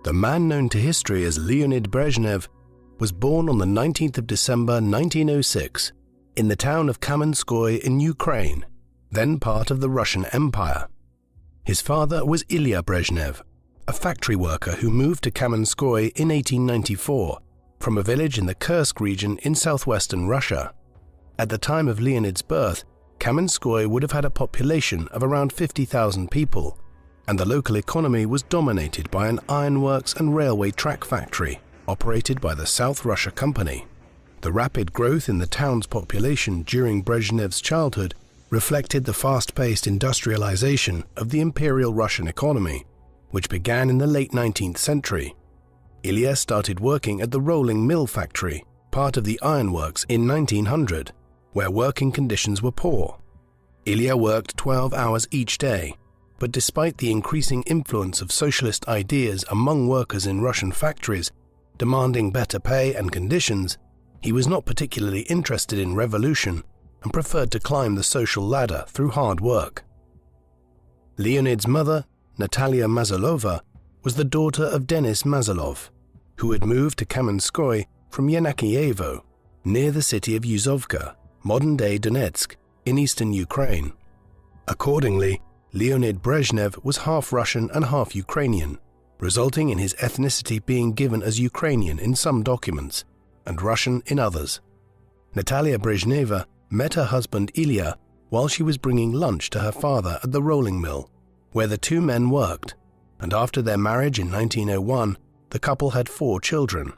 The man known to history as Leonid Brezhnev was born on the 19th of December 1906 in the town of Kamenskoye in Ukraine, then part of the Russian Empire. His father was Ilya Brezhnev, a factory worker who moved to Kamenskoye in 1894 from a village in the Kursk region in southwestern Russia. At the time of Leonid's birth, Kamenskoye would have had a population of around 50,000 people, and the local economy was dominated by an ironworks and railway track factory operated by the South Russia Company. The rapid growth in the town's population during Brezhnev's childhood reflected the fast-paced industrialization of the Imperial Russian economy, which began in the late 19th century. Ilya started working at the rolling mill factory, part of the ironworks, in 1900, where working conditions were poor. Ilya worked 12 hours each day, but despite the increasing influence of socialist ideas among workers in Russian factories demanding better pay and conditions, he was not particularly interested in revolution and preferred to climb the social ladder through hard work. Leonid's mother, Natalia Mazalova, was the daughter of Denis Mazalov, who had moved to Kamenskoye from Yanakievo, near the city of Yuzovka, modern-day Donetsk, in eastern Ukraine. Accordingly, Leonid Brezhnev was half Russian and half Ukrainian, resulting in his ethnicity being given as Ukrainian in some documents and Russian in others. Natalia Brezhneva met her husband Ilya while she was bringing lunch to her father at the rolling mill, where the two men worked, and after their marriage in 1901, the couple had 4 children.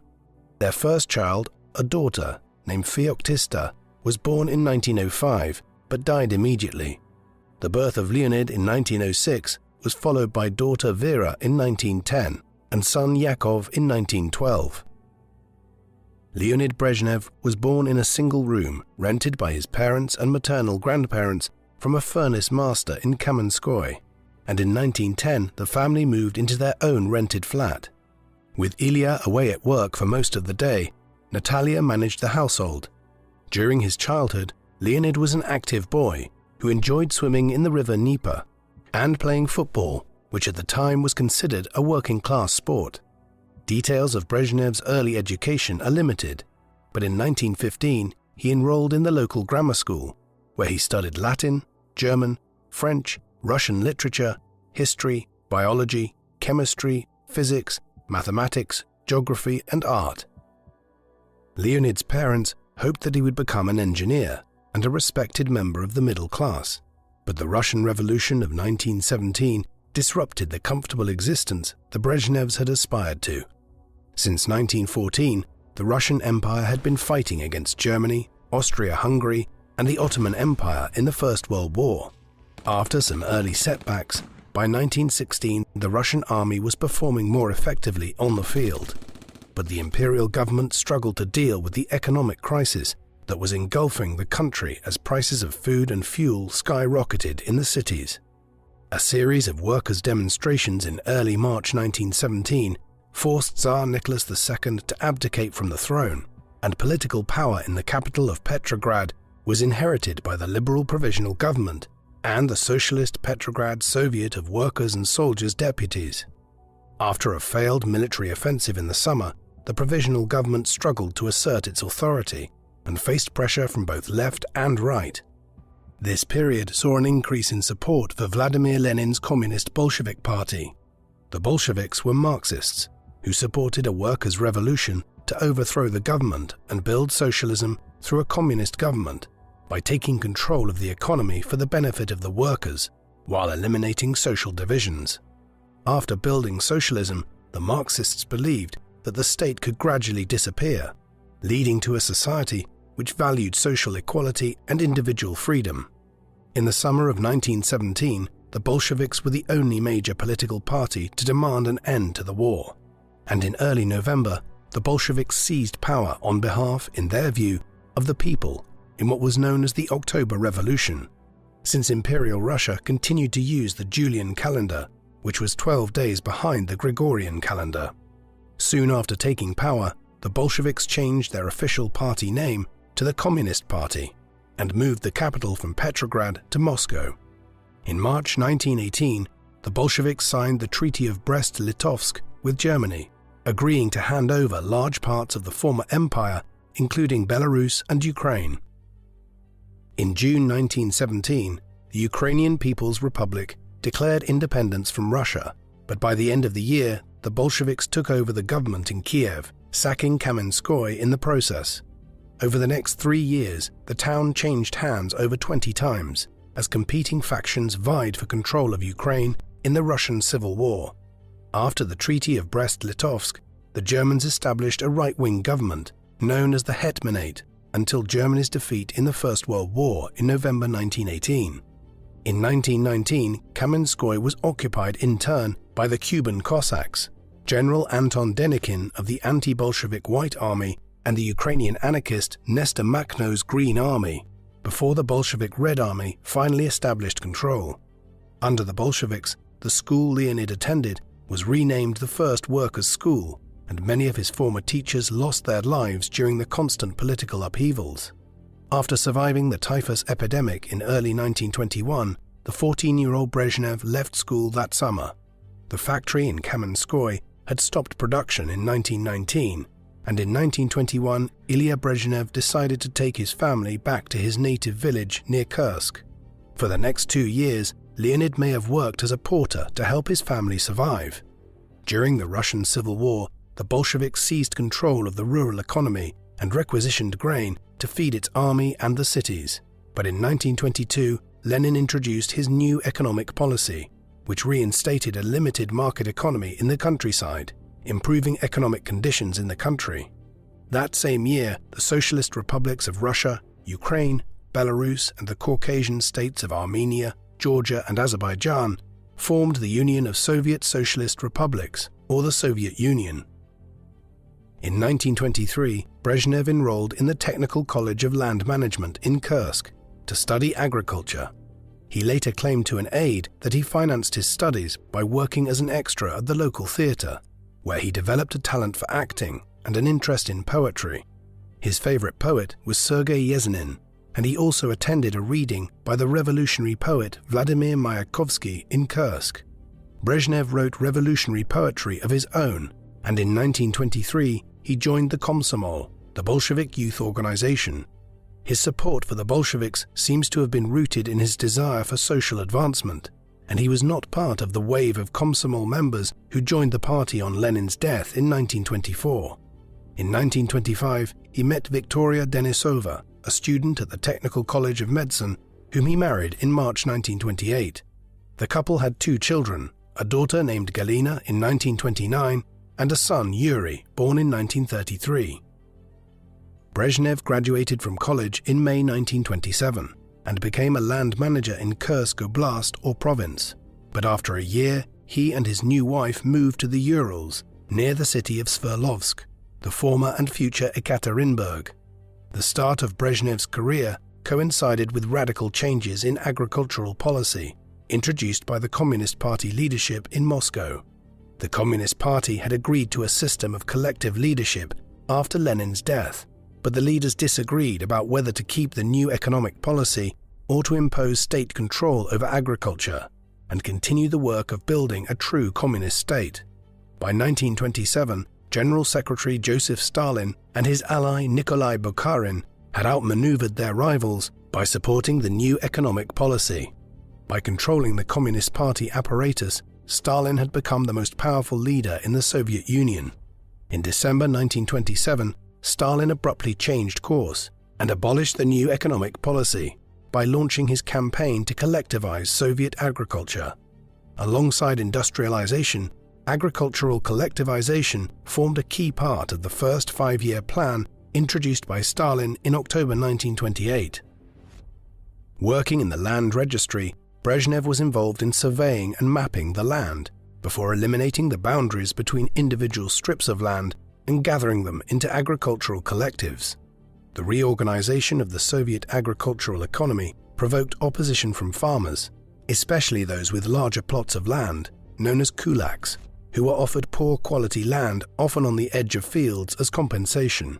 Their first child, a daughter named Feoktista, was born in 1905 but died immediately. The birth of Leonid in 1906 was followed by daughter Vera in 1910 and son Yakov in 1912. Leonid Brezhnev was born in a single room rented by his parents and maternal grandparents from a furnace master in Kamenskoye, and in 1910 the family moved into their own rented flat. With Ilya away at work for most of the day, Natalia managed the household. During his childhood, Leonid was an active boy who enjoyed swimming in the river Dnieper and playing football, which at the time was considered a working-class sport. Details of Brezhnev's early education are limited, but in 1915 he enrolled in the local grammar school, where he studied Latin, German, French, Russian literature, history, biology, chemistry, physics, mathematics, geography, and art. Leonid's parents hoped that he would become an engineer and a respected member of the middle class, but the Russian Revolution of 1917 disrupted the comfortable existence the Brezhnevs had aspired to. Since 1914, the Russian Empire had been fighting against Germany, Austria-Hungary, and the Ottoman Empire in the First World War. After some early setbacks, by 1916 the Russian army was performing more effectively on the field, but the imperial government struggled to deal with the economic crisis that was engulfing the country as prices of food and fuel skyrocketed in the cities. A series of workers' demonstrations in early March 1917 forced Tsar Nicholas II to abdicate from the throne, and political power in the capital of Petrograd was inherited by the Liberal Provisional Government and the Socialist Petrograd Soviet of Workers' and Soldiers' Deputies. After a failed military offensive in the summer, the Provisional Government struggled to assert its authority and faced pressure from both left and right. This period saw an increase in support for Vladimir Lenin's Communist Bolshevik Party. The Bolsheviks were Marxists who supported a workers' revolution to overthrow the government and build socialism through a communist government by taking control of the economy for the benefit of the workers while eliminating social divisions. After building socialism, the Marxists believed that the state could gradually disappear, leading to a society which valued social equality and individual freedom. In the summer of 1917, the Bolsheviks were the only major political party to demand an end to the war, and in early November, the Bolsheviks seized power on behalf, in their view, of the people in what was known as the October Revolution, since Imperial Russia continued to use the Julian calendar, which was 12 days behind the Gregorian calendar. Soon after taking power, the Bolsheviks changed their official party name to the Communist Party and moved the capital from Petrograd to Moscow. In March 1918, the Bolsheviks signed the Treaty of Brest-Litovsk with Germany, agreeing to hand over large parts of the former empire, including Belarus and Ukraine. In June 1917, the Ukrainian People's Republic declared independence from Russia, but by the end of the year, the Bolsheviks took over the government in Kiev, sacking Kamenskoye in the process. Over the next 3 years, the town changed hands over 20 times, as competing factions vied for control of Ukraine in the Russian Civil War. After the Treaty of Brest-Litovsk, the Germans established a right-wing government known as the Hetmanate until Germany's defeat in the First World War in November 1918. In 1919, Kamenskoye was occupied in turn by the Cuban Cossacks, General Anton Denikin of the anti-Bolshevik White Army and the Ukrainian anarchist Nestor Makhno's Green Army, before the Bolshevik Red Army finally established control. Under the Bolsheviks, the school Leonid attended was renamed the First Workers' School, and many of his former teachers lost their lives during the constant political upheavals. After surviving the typhus epidemic in early 1921, the 14-year-old Brezhnev left school that summer. The factory in Kamenskoye had stopped production in 1919, and in 1921 Ilya Brezhnev decided to take his family back to his native village near Kursk. For the next 2 years, Leonid may have worked as a porter to help his family survive. During the Russian Civil War, the Bolsheviks seized control of the rural economy and requisitioned grain to feed its army and the cities. But in 1922, Lenin introduced his new economic policy, which reinstated a limited market economy in the countryside, improving economic conditions in the country. That same year, the socialist republics of Russia, Ukraine, Belarus, and the Caucasian states of Armenia, Georgia, and Azerbaijan formed the Union of Soviet Socialist Republics, or the Soviet Union. In 1923, Brezhnev enrolled in the Technical College of Land Management in Kursk to study agriculture. He later claimed to an aide that he financed his studies by working as an extra at the local theatre, where he developed a talent for acting and an interest in poetry. His favorite poet was Sergei Yesenin, and he also attended a reading by the revolutionary poet Vladimir Mayakovsky in Kursk. Brezhnev wrote revolutionary poetry of his own, and in 1923 he joined the Komsomol, the Bolshevik youth organization. His support for the Bolsheviks seems to have been rooted in his desire for social advancement, and he was not part of the wave of Komsomol members who joined the party on Lenin's death in 1924. In 1925, he met Victoria Denisova, a student at the Technical College of Medicine, whom he married in March 1928. The couple had 2 children, a daughter named Galina in 1929 and a son, Yuri, born in 1933. Brezhnev graduated from college in May 1927 and became a land manager in Kursk Oblast or province. But after a year, he and his new wife moved to the Urals, near the city of Sverdlovsk, the former and future Ekaterinburg. The start of Brezhnev's career coincided with radical changes in agricultural policy introduced by the Communist Party leadership in Moscow. The Communist Party had agreed to a system of collective leadership after Lenin's death, but the leaders disagreed about whether to keep the new economic policy or to impose state control over agriculture and continue the work of building a true communist state. By 1927, General Secretary Joseph Stalin and his ally Nikolai Bukharin had outmaneuvered their rivals by supporting the new economic policy. By controlling the Communist Party apparatus, Stalin had become the most powerful leader in the Soviet Union. In December 1927, Stalin abruptly changed course and abolished the new economic policy by launching his campaign to collectivize Soviet agriculture. Alongside industrialization, agricultural collectivization formed a key part of the first 5-year plan introduced by Stalin in October 1928. Working in the land registry, Brezhnev was involved in surveying and mapping the land before eliminating the boundaries between individual strips of land and gathering them into agricultural collectives. The reorganization of the Soviet agricultural economy provoked opposition from farmers, especially those with larger plots of land, known as kulaks, who were offered poor quality land often on the edge of fields as compensation.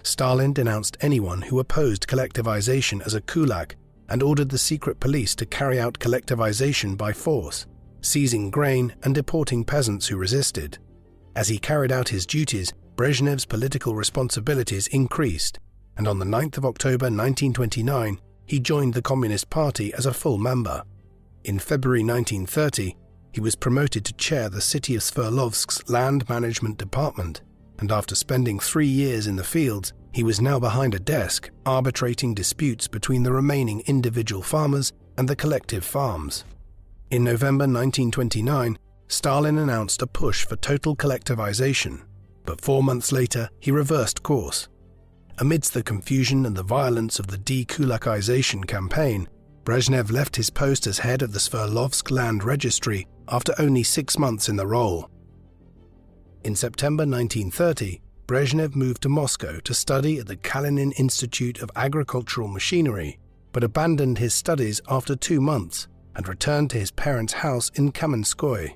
Stalin denounced anyone who opposed collectivization as a kulak and ordered the secret police to carry out collectivization by force, seizing grain and deporting peasants who resisted. As he carried out his duties, Brezhnev's political responsibilities increased, and on the 9th of October 1929, he joined the Communist Party as a full member. In February 1930, he was promoted to chair the city of Sverdlovsk's land management department, and after spending 3 years in the fields, he was now behind a desk arbitrating disputes between the remaining individual farmers and the collective farms. In November 1929, Stalin announced a push for total collectivization, but 4 months later he reversed course. Amidst the confusion and the violence of the dekulakization campaign, Brezhnev left his post as head of the Sverdlovsk Land Registry after only 6 months in the role. In September 1930, Brezhnev moved to Moscow to study at the Kalinin Institute of Agricultural Machinery, but abandoned his studies after 2 months and returned to his parents' house in Kamenskoye.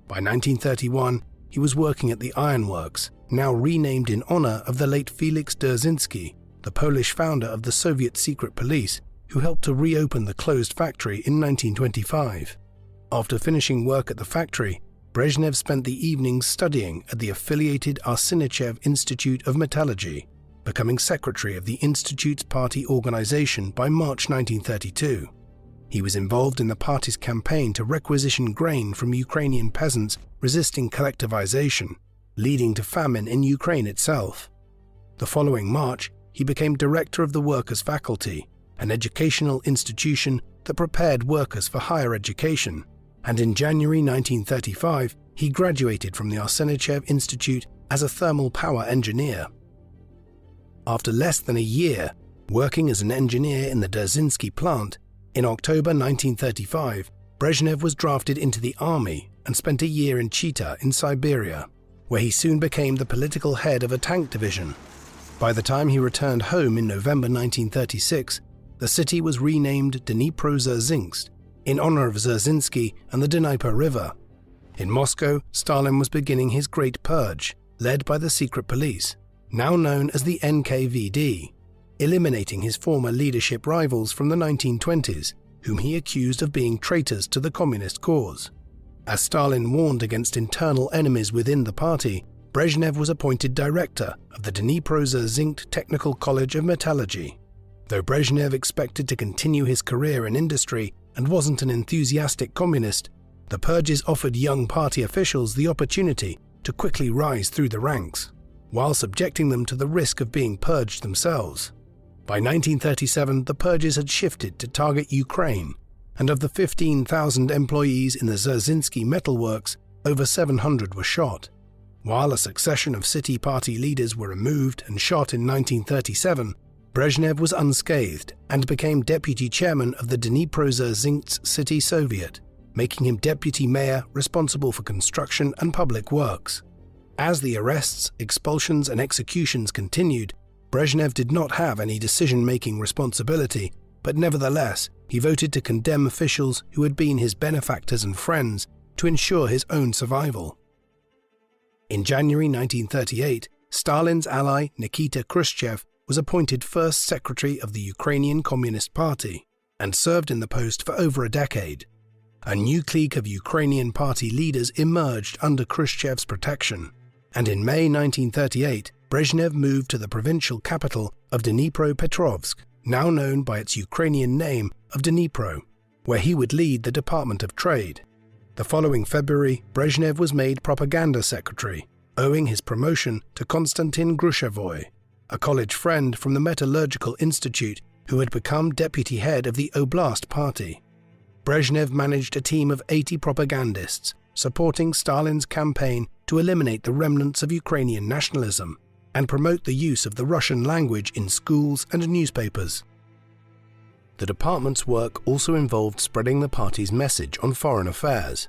By 1931, he was working at the ironworks, now renamed in honor of the late Felix Dzerzhinsky, the Polish founder of the Soviet secret police, who helped to reopen the closed factory in 1925. After finishing work at the factory, Brezhnev spent the evenings studying at the affiliated Arsenichev Institute of Metallurgy, becoming secretary of the institute's party organization by March 1932. He was involved in the party's campaign to requisition grain from Ukrainian peasants resisting collectivization, leading to famine in Ukraine itself. The following March, he became director of the Workers' Faculty, an educational institution that prepared workers for higher education, and in January 1935, he graduated from the Arsenichev Institute as a thermal power engineer. After less than a year working as an engineer in the Dzerzhinsky plant, in October 1935, Brezhnev was drafted into the army and spent a year in Chita in Siberia, where he soon became the political head of a tank division. By the time he returned home in November 1936, the city was renamed Dnipro-Dzerzhinsk in honor of Dzerzhinsky and the Dnieper River. In Moscow, Stalin was beginning his Great Purge, led by the secret police, now known as the NKVD, eliminating his former leadership rivals from the 1920s, whom he accused of being traitors to the communist cause. As Stalin warned against internal enemies within the party, Brezhnev was appointed director of the Dnipro-Dzerzhinsk Technical College of Metallurgy. Though Brezhnev expected to continue his career in industry and wasn't an enthusiastic communist, the purges offered young party officials the opportunity to quickly rise through the ranks, while subjecting them to the risk of being purged themselves. By 1937, the purges had shifted to target Ukraine, and of the 15,000 employees in the Dzerzhinsky metalworks, over 700 were shot. While a succession of city party leaders were removed and shot in 1937, Brezhnev was unscathed and became deputy chairman of the Dnipro-Dzerzhinsk City Soviet, making him deputy mayor responsible for construction and public works. As the arrests, expulsions and executions continued, Brezhnev did not have any decision-making responsibility, but nevertheless, he voted to condemn officials who had been his benefactors and friends to ensure his own survival. In January 1938, Stalin's ally Nikita Khrushchev was appointed first secretary of the Ukrainian Communist Party and served in the post for over a decade. A new clique of Ukrainian party leaders emerged under Khrushchev's protection, and in May 1938, Brezhnev moved to the provincial capital of Dnipropetrovsk, now known by its Ukrainian name of Dnipro, where he would lead the Department of Trade. The following February, Brezhnev was made propaganda secretary, owing his promotion to Konstantin Grushevoy, a college friend from the Metallurgical Institute who had become deputy head of the Oblast Party. Brezhnev managed a team of 80 propagandists, supporting Stalin's campaign to eliminate the remnants of Ukrainian nationalism and promote the use of the Russian language in schools and newspapers. The department's work also involved spreading the party's message on foreign affairs.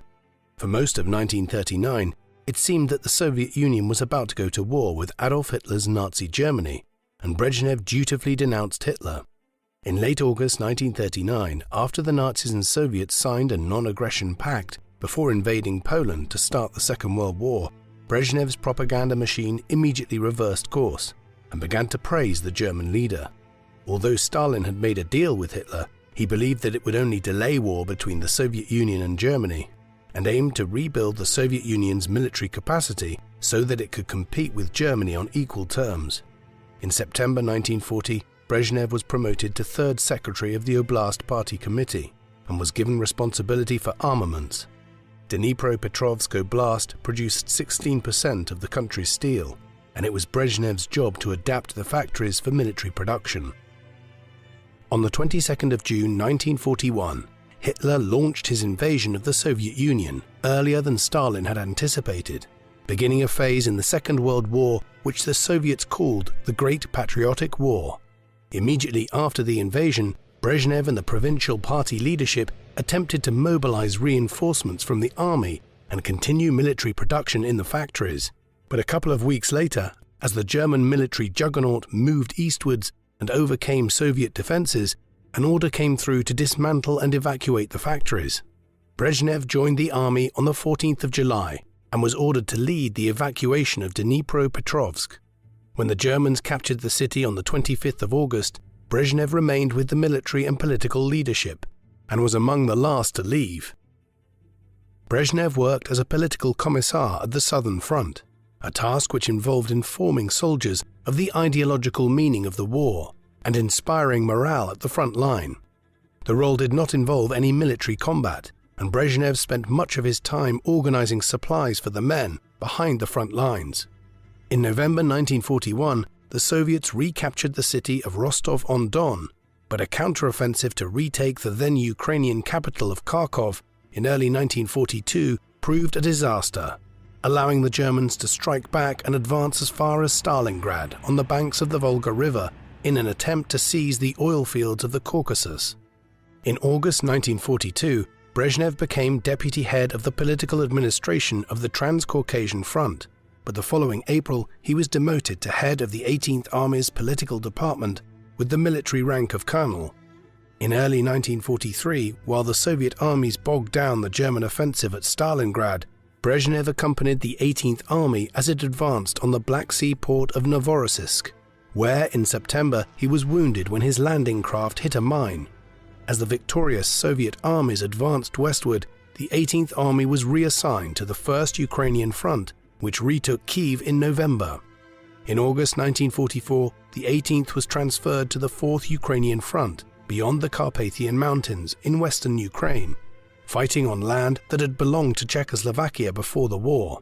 For most of 1939, it seemed that the Soviet Union was about to go to war with Adolf Hitler's Nazi Germany, and Brezhnev dutifully denounced Hitler. In late August 1939, after the Nazis and Soviets signed a non-aggression pact before invading Poland to start the Second World War, Brezhnev's propaganda machine immediately reversed course and began to praise the German leader. Although Stalin had made a deal with Hitler, he believed that it would only delay war between the Soviet Union and Germany, and aimed to rebuild the Soviet Union's military capacity so that it could compete with Germany on equal terms. In September 1940, Brezhnev was promoted to third secretary of the Oblast Party Committee and was given responsibility for armaments. Dnipropetrovsk Oblast produced 16% of the country's steel, and it was Brezhnev's job to adapt the factories for military production. On the 22nd of June 1941, Hitler launched his invasion of the Soviet Union earlier than Stalin had anticipated, beginning a phase in the Second World War which the Soviets called the Great Patriotic War. Immediately after the invasion, Brezhnev and the provincial party leadership attempted to mobilize reinforcements from the army and continue military production in the factories. But a couple of weeks later, as the German military juggernaut moved eastwards and overcame Soviet defenses, an order came through to dismantle and evacuate the factories. Brezhnev joined the army on the 14th of July and was ordered to lead the evacuation of Dnipropetrovsk. When the Germans captured the city on the 25th of August, Brezhnev remained with the military and political leadership and was among the last to leave. Brezhnev worked as a political commissar at the Southern Front, a task which involved informing soldiers of the ideological meaning of the war and inspiring morale at the front line. The role did not involve any military combat, and Brezhnev spent much of his time organizing supplies for the men behind the front lines. In November 1941, the Soviets recaptured the city of Rostov-on-Don, but a counteroffensive to retake the then Ukrainian capital of Kharkov in early 1942 proved a disaster, allowing the Germans to strike back and advance as far as Stalingrad on the banks of the Volga River in an attempt to seize the oil fields of the Caucasus. In August 1942, Brezhnev became deputy head of the political administration of the Transcaucasian Front, but the following April he was demoted to head of the 18th Army's political department with the military rank of colonel. In early 1943, while the Soviet armies bogged down the German offensive at Stalingrad, Brezhnev accompanied the 18th Army as it advanced on the Black Sea port of Novorossiysk, where in September he was wounded when his landing craft hit a mine. As the victorious Soviet armies advanced westward, the 18th Army was reassigned to the 1st Ukrainian Front, which retook Kyiv in November. In August 1944, the 18th was transferred to the 4th Ukrainian Front, beyond the Carpathian Mountains in western Ukraine, fighting on land that had belonged to Czechoslovakia before the war.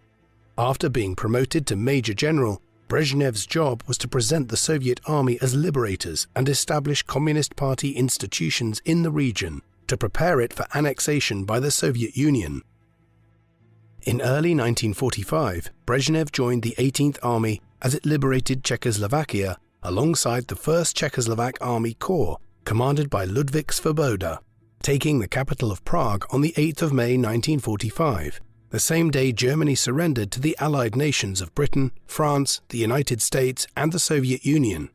After being promoted to Major General, Brezhnev's job was to present the Soviet Army as liberators and establish Communist Party institutions in the region to prepare it for annexation by the Soviet Union. In early 1945, Brezhnev joined the 18th Army as it liberated Czechoslovakia alongside the 1st Czechoslovak Army Corps, commanded by Ludvík Svoboda, taking the capital of Prague on the 8th of May 1945, the same day Germany surrendered to the Allied nations of Britain, France, the United States, and the Soviet Union.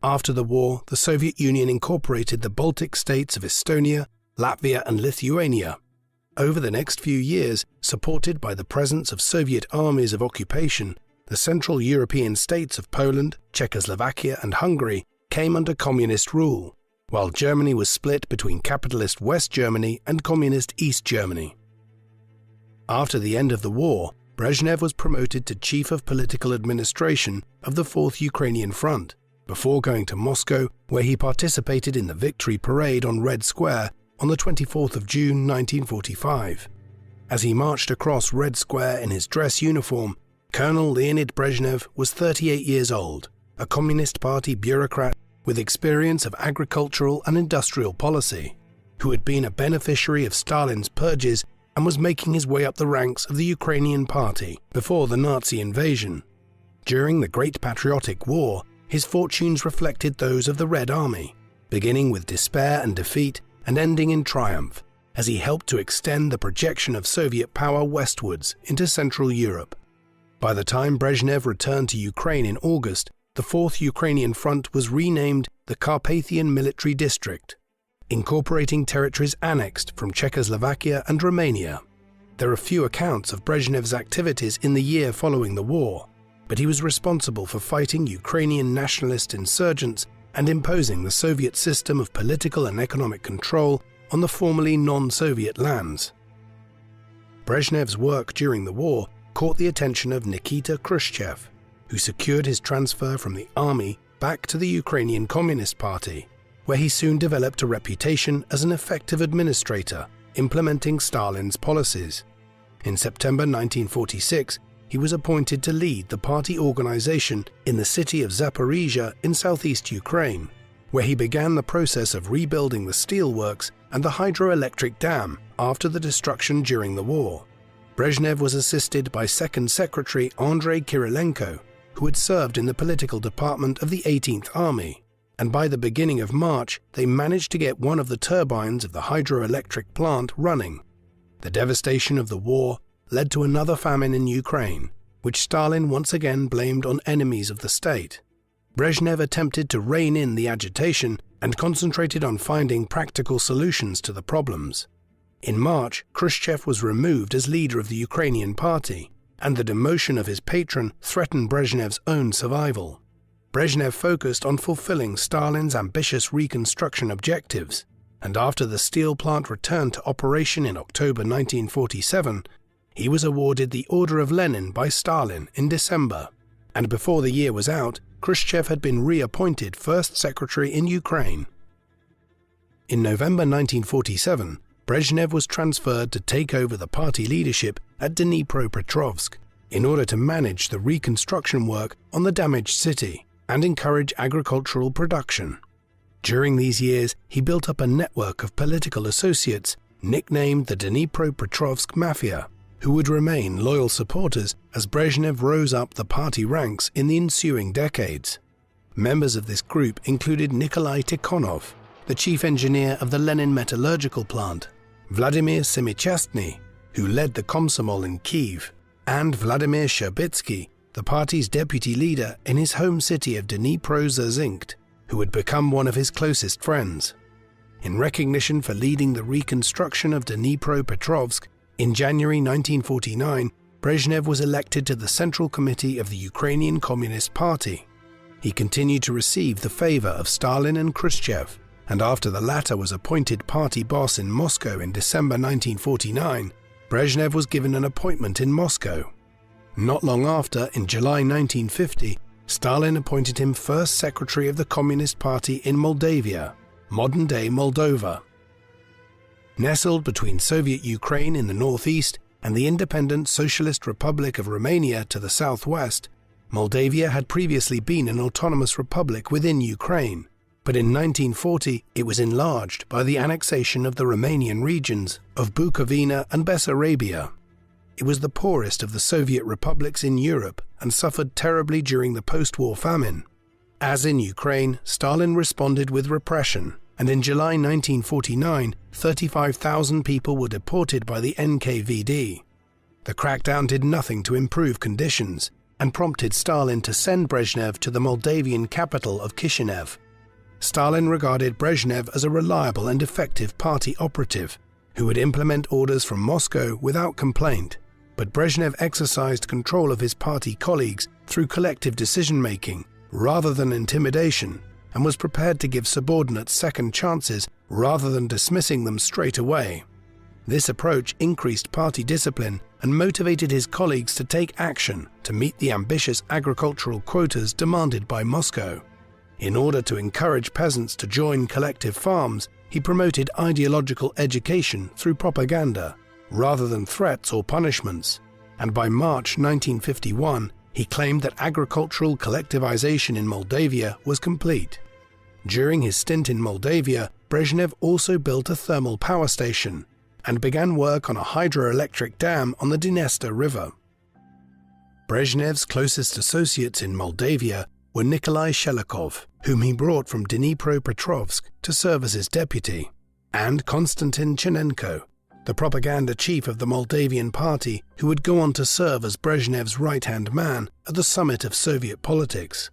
After the war, the Soviet Union incorporated the Baltic states of Estonia, Latvia, and Lithuania. Over the next few years, supported by the presence of Soviet armies of occupation, the Central European states of Poland, Czechoslovakia, and Hungary came under communist rule, while Germany was split between capitalist West Germany and communist East Germany. After the end of the war, Brezhnev was promoted to Chief of Political Administration of the 4th Ukrainian Front, before going to Moscow, where he participated in the Victory Parade on Red Square on the 24th of June 1945. As he marched across Red Square in his dress uniform, Colonel Leonid Brezhnev was 38 years old, a Communist Party bureaucrat with experience of agricultural and industrial policy, who had been a beneficiary of Stalin's purges and was making his way up the ranks of the Ukrainian Party before the Nazi invasion. During the Great Patriotic War, his fortunes reflected those of the Red Army, beginning with despair and defeat and ending in triumph, as he helped to extend the projection of Soviet power westwards into Central Europe. By the time Brezhnev returned to Ukraine in August, the 4th Ukrainian Front was renamed the Carpathian Military District, incorporating territories annexed from Czechoslovakia and Romania. There are few accounts of Brezhnev's activities in the year following the war, but he was responsible for fighting Ukrainian nationalist insurgents and imposing the Soviet system of political and economic control on the formerly non-Soviet lands. Brezhnev's work during the war caught the attention of Nikita Khrushchev, who secured his transfer from the army back to the Ukrainian Communist Party, where he soon developed a reputation as an effective administrator, implementing Stalin's policies. In September 1946, he was appointed to lead the party organization in the city of Zaporizhia in southeast Ukraine, where he began the process of rebuilding the steelworks and the hydroelectric dam after the destruction during the war. Brezhnev was assisted by Second Secretary Andrei Kirilenko, who had served in the political department of the 18th Army, and by the beginning of March they managed to get one of the turbines of the hydroelectric plant running. The devastation of the war led to another famine in Ukraine, which Stalin once again blamed on enemies of the state. Brezhnev attempted to rein in the agitation and concentrated on finding practical solutions to the problems. In March, Khrushchev was removed as leader of the Ukrainian party, and the demotion of his patron threatened Brezhnev's own survival. Brezhnev focused on fulfilling Stalin's ambitious reconstruction objectives, and after the steel plant returned to operation in October 1947, he was awarded the Order of Lenin by Stalin in December, and before the year was out, Khrushchev had been reappointed First Secretary in Ukraine. In November 1947, Brezhnev was transferred to take over the party leadership at Dnipropetrovsk in order to manage the reconstruction work on the damaged city and encourage agricultural production. During these years, he built up a network of political associates nicknamed the Dnipropetrovsk Mafia, who would remain loyal supporters as Brezhnev rose up the party ranks in the ensuing decades. Members of this group included Nikolai Tikhonov, the chief engineer of the Lenin metallurgical plant, Vladimir Semichastny, who led the Komsomol in Kiev, and Vladimir Sherbitsky, the party's deputy leader in his home city of Dnipro-Dzержinsk, who had become one of his closest friends. In recognition for leading the reconstruction of Dnipropetrovsk, in January 1949, Brezhnev was elected to the Central Committee of the Ukrainian Communist Party. He continued to receive the favor of Stalin and Khrushchev, and after the latter was appointed party boss in Moscow in December 1949, Brezhnev was given an appointment in Moscow. Not long after, in July 1950, Stalin appointed him first secretary of the Communist Party in Moldavia, modern-day Moldova. Nestled between Soviet Ukraine in the northeast and the independent Socialist Republic of Romania to the southwest, Moldavia had previously been an autonomous republic within Ukraine, but in 1940 it was enlarged by the annexation of the Romanian regions of Bukovina and Bessarabia. It was the poorest of the Soviet republics in Europe and suffered terribly during the post-war famine. As in Ukraine, Stalin responded with repression, and in July 1949, 35,000 people were deported by the NKVD. The crackdown did nothing to improve conditions and prompted Stalin to send Brezhnev to the Moldavian capital of Chisinau. Stalin regarded Brezhnev as a reliable and effective party operative who would implement orders from Moscow without complaint, but Brezhnev exercised control of his party colleagues through collective decision-making rather than intimidation, and was prepared to give subordinates second chances rather than dismissing them straight away. This approach increased party discipline and motivated his colleagues to take action to meet the ambitious agricultural quotas demanded by Moscow. In order to encourage peasants to join collective farms, he promoted ideological education through propaganda, rather than threats or punishments, and by March 1951, he claimed that agricultural collectivization in Moldavia was complete. During his stint in Moldavia, Brezhnev also built a thermal power station and began work on a hydroelectric dam on the Dniester River. Brezhnev's closest associates in Moldavia were Nikolai Shelikov, whom he brought from Dnipropetrovsk to serve as his deputy, and Konstantin Chernenko, the propaganda chief of the Moldavian party who would go on to serve as Brezhnev's right-hand man at the summit of Soviet politics.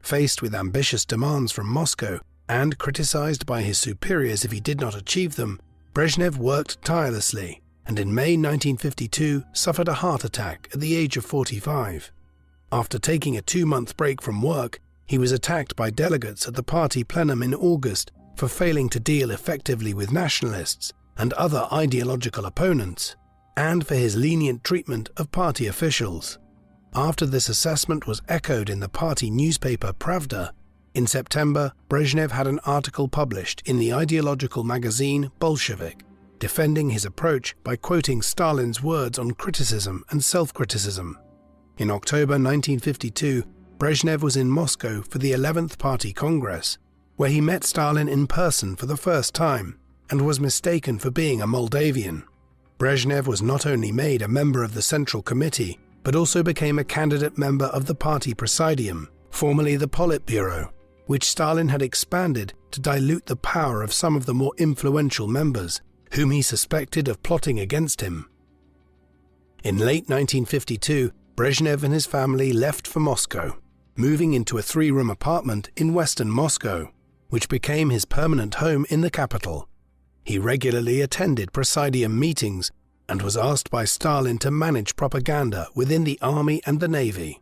Faced with ambitious demands from Moscow and criticized by his superiors if he did not achieve them, Brezhnev worked tirelessly and in May 1952 suffered a heart attack at the age of 45. After taking a 2-month break from work, he was attacked by delegates at the party plenum in August for failing to deal effectively with nationalists and other ideological opponents, and for his lenient treatment of party officials. After this assessment was echoed in the party newspaper Pravda, in September, Brezhnev had an article published in the ideological magazine Bolshevik, defending his approach by quoting Stalin's words on criticism and self-criticism. In October 1952, Brezhnev was in Moscow for the 11th Party Congress, where he met Stalin in person for the first time and was mistaken for being a Moldavian. Brezhnev was not only made a member of the Central Committee, but also became a candidate member of the party Presidium, formerly the Politburo, which Stalin had expanded to dilute the power of some of the more influential members, whom he suspected of plotting against him. In late 1952, Brezhnev and his family left for Moscow, moving into a 3-room apartment in western Moscow, which became his permanent home in the capital. He regularly attended Presidium meetings and was asked by Stalin to manage propaganda within the army and the navy.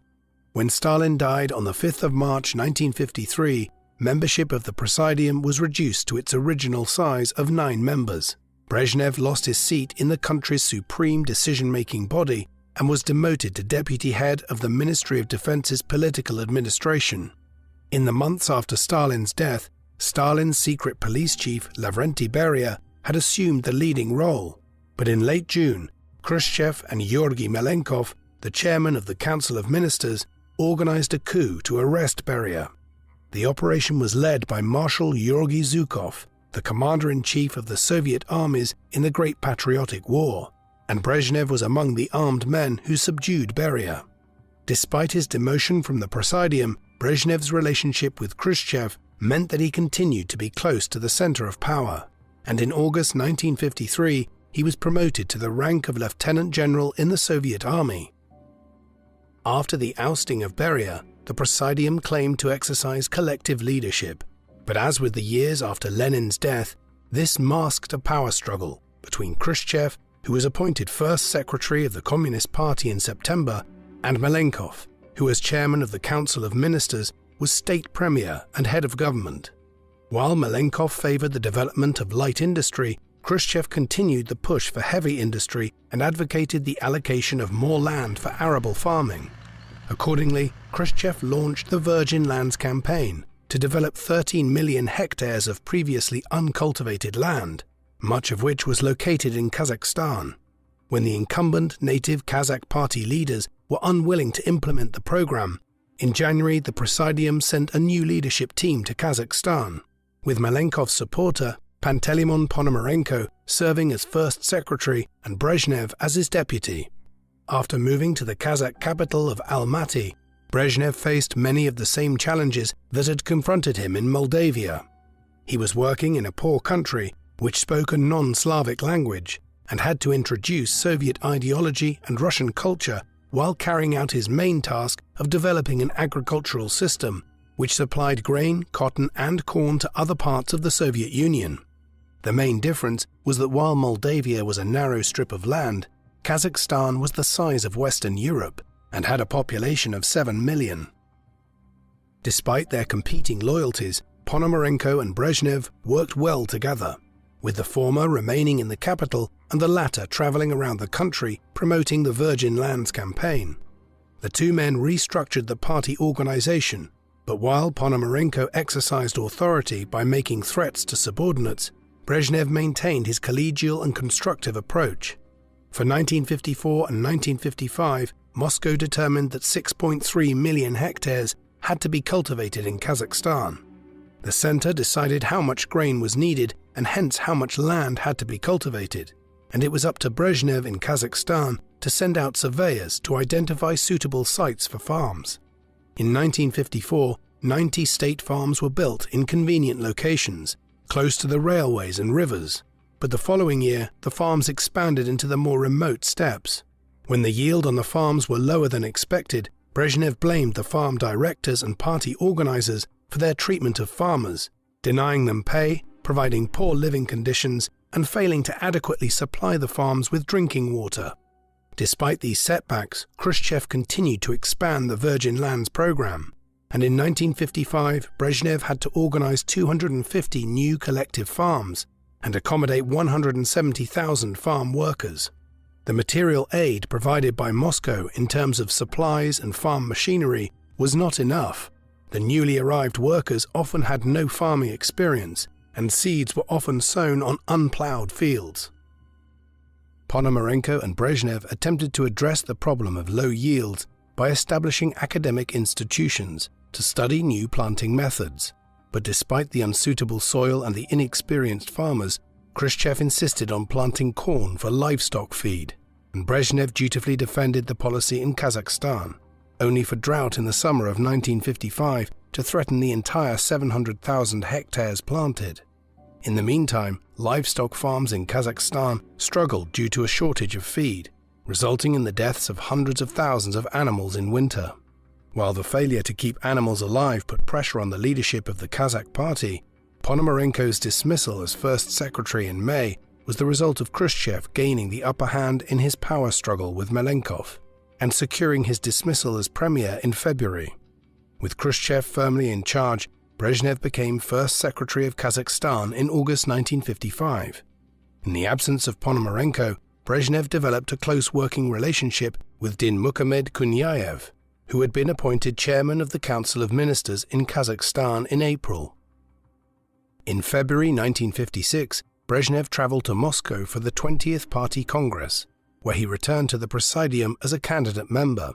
When Stalin died on the 5th of March 1953, membership of the Presidium was reduced to its original size of 9 members. Brezhnev lost his seat in the country's supreme decision-making body and was demoted to deputy head of the Ministry of Defense's political administration. In the months after Stalin's death, Stalin's secret police chief, Lavrenti Beria, had assumed the leading role, but in late June, Khrushchev and Georgy Malenkov, the chairman of the Council of Ministers, organized a coup to arrest Beria. The operation was led by Marshal Georgy Zhukov, the commander-in-chief of the Soviet armies in the Great Patriotic War, and Brezhnev was among the armed men who subdued Beria. Despite his demotion from the Presidium, Brezhnev's relationship with Khrushchev meant that he continued to be close to the center of power, and in August 1953 he was promoted to the rank of lieutenant general in the Soviet army. After the ousting of Beria, the Presidium claimed to exercise collective leadership, but as with the years after Lenin's death, this masked a power struggle between Khrushchev, who was appointed first secretary of the Communist Party in September, and Malenkov, who as chairman of the Council of Ministers was state premier and head of government. While Malenkov favored the development of light industry, Khrushchev continued the push for heavy industry and advocated the allocation of more land for arable farming. Accordingly, Khrushchev launched the Virgin Lands Campaign to develop 13 million hectares of previously uncultivated land, much of which was located in Kazakhstan. When the incumbent native Kazakh party leaders were unwilling to implement the program, in January the Presidium sent a new leadership team to Kazakhstan, with Malenkov's supporter Pantelimon Ponomarenko serving as first secretary and Brezhnev as his deputy. After moving to the Kazakh capital of Almaty, Brezhnev faced many of the same challenges that had confronted him in Moldavia. He was working in a poor country which spoke a non-Slavic language and had to introduce Soviet ideology and Russian culture while carrying out his main task of developing an agricultural system which supplied grain, cotton and corn to other parts of the Soviet Union. The main difference was that while Moldavia was a narrow strip of land, Kazakhstan was the size of Western Europe and had a population of 7 million. Despite their competing loyalties, Ponomarenko and Brezhnev worked well together, with the former remaining in the capital and the latter traveling around the country promoting the Virgin Lands campaign. The two men restructured the party organization, but while Ponomarenko exercised authority by making threats to subordinates, Brezhnev maintained his collegial and constructive approach. For 1954 and 1955, Moscow determined that 6.3 million hectares had to be cultivated in Kazakhstan. The center decided how much grain was needed and hence how much land had to be cultivated, and it was up to Brezhnev in Kazakhstan to send out surveyors to identify suitable sites for farms. In 1954, 90 state farms were built in convenient locations, close to the railways and rivers, but the following year the farms expanded into the more remote steppes. When the yield on the farms were lower than expected, Brezhnev blamed the farm directors and party organizers for their treatment of farmers, denying them pay, providing poor living conditions, and failing to adequately supply the farms with drinking water. Despite these setbacks, Khrushchev continued to expand the Virgin Lands program, and in 1955 Brezhnev had to organize 250 new collective farms and accommodate 170,000 farm workers. The material aid provided by Moscow in terms of supplies and farm machinery was not enough. The newly arrived workers often had no farming experience, and seeds were often sown on unplowed fields. Ponomarenko and Brezhnev attempted to address the problem of low yields by establishing academic institutions to study new planting methods. But despite the unsuitable soil and the inexperienced farmers, Khrushchev insisted on planting corn for livestock feed, and Brezhnev dutifully defended the policy in Kazakhstan, only for drought in the summer of 1955 to threaten the entire 700,000 hectares planted. In the meantime, livestock farms in Kazakhstan struggled due to a shortage of feed, resulting in the deaths of hundreds of thousands of animals in winter. While the failure to keep animals alive put pressure on the leadership of the Kazakh party, Ponomarenko's dismissal as first secretary in May was the result of Khrushchev gaining the upper hand in his power struggle with Malenkov and securing his dismissal as premier in February. With Khrushchev firmly in charge, Brezhnev became first secretary of Kazakhstan in August 1955. In the absence of Ponomarenko, Brezhnev developed a close working relationship with Dinmukamed Kunyayev, who had been appointed chairman of the Council of Ministers in Kazakhstan in April. In February 1956, Brezhnev traveled to Moscow for the 20th Party Congress, where he returned to the Presidium as a candidate member.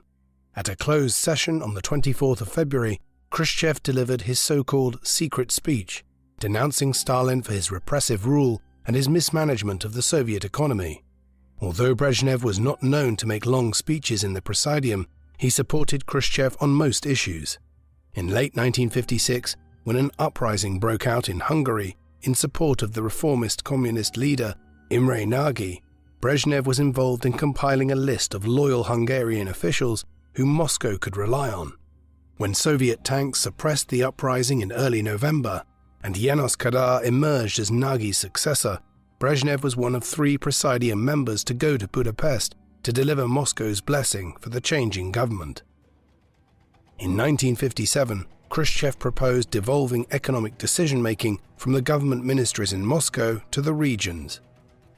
At a closed session on the 24th of February, Khrushchev delivered his so-called secret speech, denouncing Stalin for his repressive rule and his mismanagement of the Soviet economy. Although Brezhnev was not known to make long speeches in the Presidium, he supported Khrushchev on most issues. In late 1956, when an uprising broke out in Hungary in support of the reformist communist leader Imre Nagy, Brezhnev was involved in compiling a list of loyal Hungarian officials whom Moscow could rely on. When Soviet tanks suppressed the uprising in early November and János Kadar emerged as Nagy's successor, Brezhnev was one of 3 Presidium members to go to Budapest to deliver Moscow's blessing for the changing government. In 1957, Khrushchev proposed devolving economic decision-making from the government ministries in Moscow to the regions.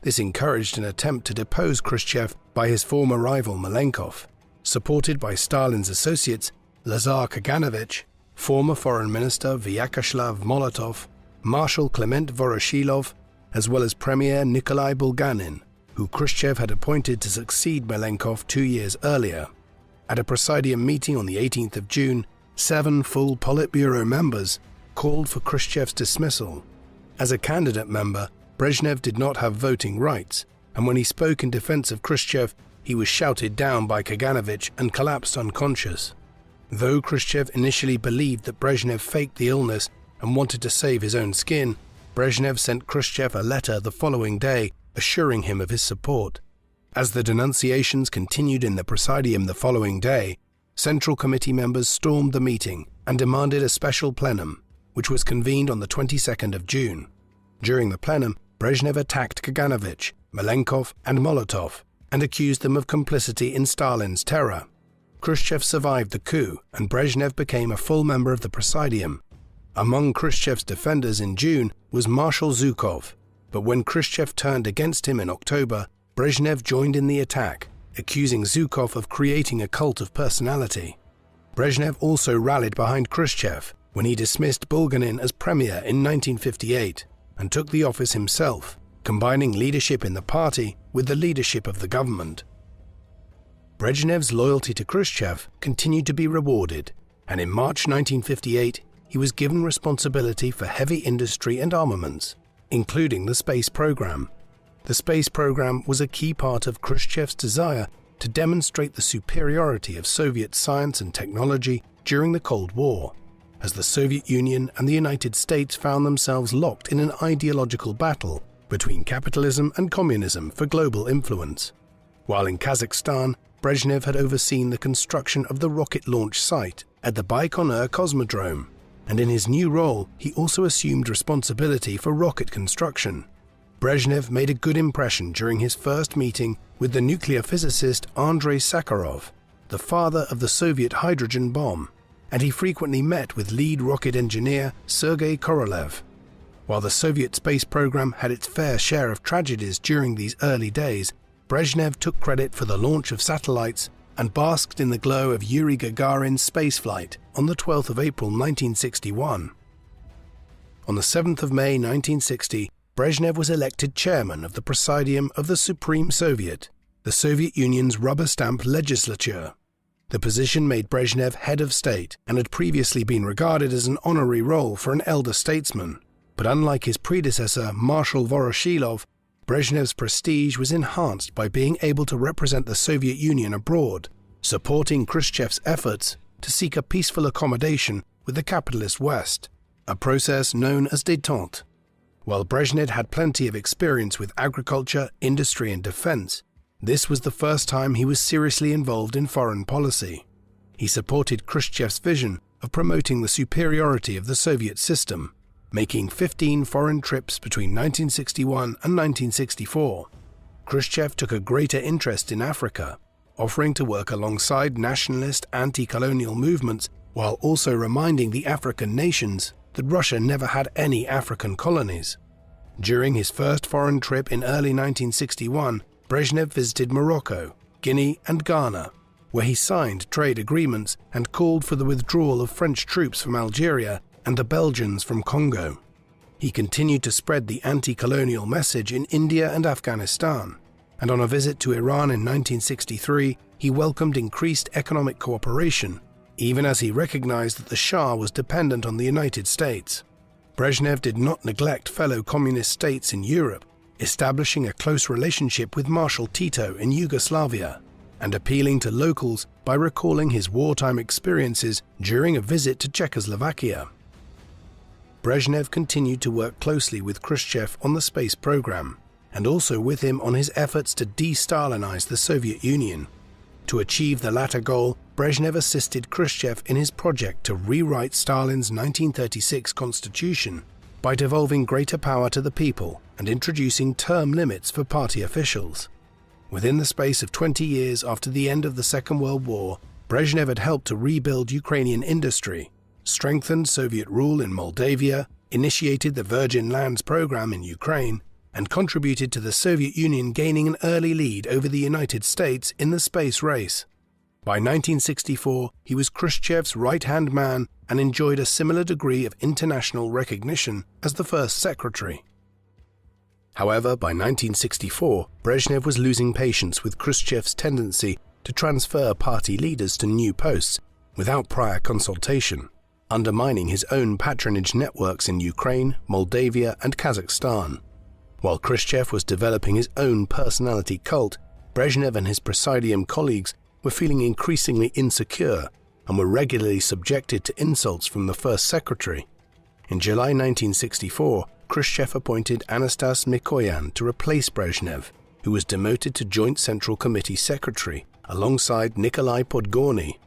This encouraged an attempt to depose Khrushchev by his former rival Malenkov, supported by Stalin's associates Lazar Kaganovich, former Foreign Minister Vyacheslav Molotov, Marshal Klement Voroshilov, as well as Premier Nikolai Bulganin, who Khrushchev had appointed to succeed Malenkov 2 years earlier. At a Presidium meeting on the 18th of June, 7 full Politburo members called for Khrushchev's dismissal. As a candidate member, Brezhnev did not have voting rights, and when he spoke in defense of Khrushchev, he was shouted down by Kaganovich and collapsed unconscious. Though Khrushchev initially believed that Brezhnev faked the illness and wanted to save his own skin, Brezhnev sent Khrushchev a letter the following day assuring him of his support. As the denunciations continued in the Presidium the following day, Central Committee members stormed the meeting and demanded a special plenum, which was convened on the 22nd of June. During the plenum, Brezhnev attacked Kaganovich, Malenkov and Molotov and accused them of complicity in Stalin's terror. Khrushchev survived the coup and Brezhnev became a full member of the Presidium. Among Khrushchev's defenders in June was Marshal Zhukov, but when Khrushchev turned against him in October, Brezhnev joined in the attack, accusing Zhukov of creating a cult of personality. Brezhnev also rallied behind Khrushchev when he dismissed Bulganin as premier in 1958 and took the office himself, combining leadership in the party with the leadership of the government. Brezhnev's loyalty to Khrushchev continued to be rewarded, and in March 1958 he was given responsibility for heavy industry and armaments, including the space program. The space program was a key part of Khrushchev's desire to demonstrate the superiority of Soviet science and technology during the Cold War, as the Soviet Union and the United States found themselves locked in an ideological battle between capitalism and communism for global influence. While in Kazakhstan, Brezhnev had overseen the construction of the rocket launch site at the Baikonur Cosmodrome, and in his new role he also assumed responsibility for rocket construction. Brezhnev made a good impression during his first meeting with the nuclear physicist Andrei Sakharov, the father of the Soviet hydrogen bomb, and he frequently met with lead rocket engineer Sergei Korolev. While the Soviet space program had its fair share of tragedies during these early days, Brezhnev took credit for the launch of satellites and basked in the glow of Yuri Gagarin's spaceflight on the 12th of April 1961. On the 7th of May 1960, Brezhnev was elected chairman of the Presidium of the Supreme Soviet, the Soviet Union's rubber-stamp legislature. The position made Brezhnev head of state and had previously been regarded as an honorary role for an elder statesman. But unlike his predecessor, Marshal Voroshilov, Brezhnev's prestige was enhanced by being able to represent the Soviet Union abroad, supporting Khrushchev's efforts to seek a peaceful accommodation with the capitalist West, a process known as détente. While Brezhnev had plenty of experience with agriculture, industry and defense, this was the first time he was seriously involved in foreign policy. He supported Khrushchev's vision of promoting the superiority of the Soviet system, making 15 foreign trips between 1961 and 1964. Khrushchev took a greater interest in Africa, offering to work alongside nationalist anti-colonial movements while also reminding the African nations that Russia never had any African colonies. During his first foreign trip in early 1961, Brezhnev visited Morocco, Guinea and Ghana, where he signed trade agreements and called for the withdrawal of French troops from Algeria and the Belgians from Congo. He continued to spread the anti-colonial message in India and Afghanistan, and on a visit to Iran in 1963, he welcomed increased economic cooperation, even as he recognized that the Shah was dependent on the United States. Brezhnev did not neglect fellow communist states in Europe, establishing a close relationship with Marshal Tito in Yugoslavia, and appealing to locals by recalling his wartime experiences during a visit to Czechoslovakia. Brezhnev continued to work closely with Khrushchev on the space program, and also with him on his efforts to de-Stalinize the Soviet Union. To achieve the latter goal, Brezhnev assisted Khrushchev in his project to rewrite Stalin's 1936 constitution by devolving greater power to the people and introducing term limits for party officials. Within the space of 20 years after the end of the Second World War, Brezhnev had helped to rebuild Ukrainian industry, strengthened Soviet rule in Moldavia, initiated the Virgin Lands program in Ukraine, and contributed to the Soviet Union gaining an early lead over the United States in the space race. By 1964, he was Khrushchev's right-hand man and enjoyed a similar degree of international recognition as the first secretary. However, by 1964, Brezhnev was losing patience with Khrushchev's tendency to transfer party leaders to new posts without prior consultation, undermining his own patronage networks in Ukraine, Moldavia, and Kazakhstan. While Khrushchev was developing his own personality cult, Brezhnev and his Presidium colleagues were feeling increasingly insecure and were regularly subjected to insults from the first secretary. In July 1964, Khrushchev appointed Anastas Mikoyan to replace Brezhnev, who was demoted to Joint Central Committee Secretary, alongside Nikolai Podgorny.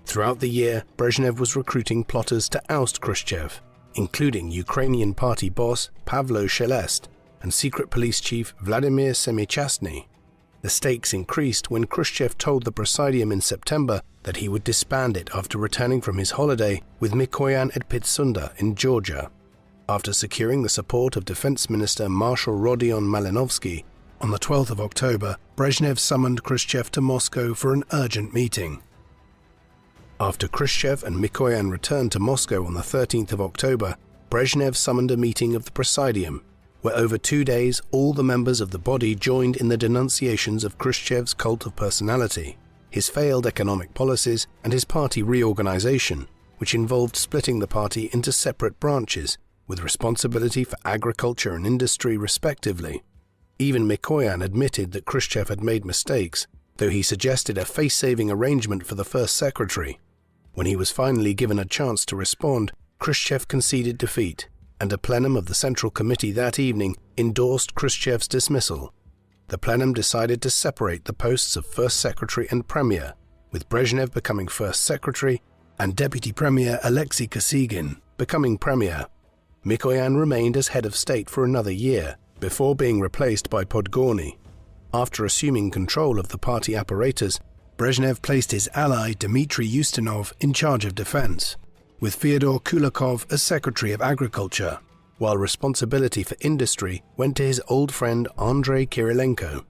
Throughout the year, Brezhnev was recruiting plotters to oust Khrushchev, including Ukrainian party boss Pavlo Shelest and secret police chief Vladimir Semichastny. The stakes increased when Khrushchev told the Presidium in September that he would disband it after returning from his holiday with Mikoyan at Pitsunda in Georgia. After securing the support of Defense Minister Marshal Rodion Malinovsky, on the 12th of October, Brezhnev summoned Khrushchev to Moscow for an urgent meeting. After Khrushchev and Mikoyan returned to Moscow on the 13th of October, Brezhnev summoned a meeting of the Presidium, where over 2 days all the members of the body joined in the denunciations of Khrushchev's cult of personality, his failed economic policies, and his party reorganization, which involved splitting the party into separate branches, with responsibility for agriculture and industry respectively. Even Mikoyan admitted that Khrushchev had made mistakes, though he suggested a face-saving arrangement for the first secretary. When he was finally given a chance to respond, Khrushchev conceded defeat, and a plenum of the Central Committee that evening endorsed Khrushchev's dismissal. The plenum decided to separate the posts of First Secretary and Premier, with Brezhnev becoming First Secretary and Deputy Premier Alexei Kosygin becoming Premier. Mikoyan remained as head of state for another year, before being replaced by Podgorny. After assuming control of the party apparatus, Brezhnev placed his ally Dmitry Ustinov in charge of defense, with Fyodor Kulakov as Secretary of Agriculture, while responsibility for industry went to his old friend Andrei Kirilenko.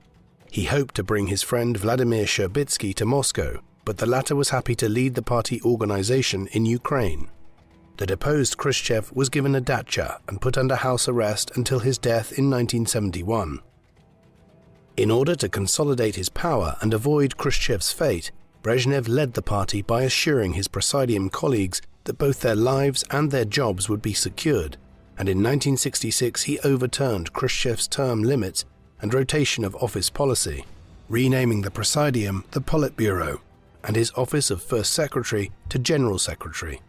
He hoped to bring his friend Vladimir Sherbitsky to Moscow, but the latter was happy to lead the party organization in Ukraine. The deposed Khrushchev was given a dacha and put under house arrest until his death in 1971. In order to consolidate his power and avoid Khrushchev's fate, Brezhnev led the party by assuring his Presidium colleagues that both their lives and their jobs would be secured, and in 1966 he overturned Khrushchev's term limits and rotation of office policy, renaming the Presidium the Politburo and his office of First Secretary to General Secretary.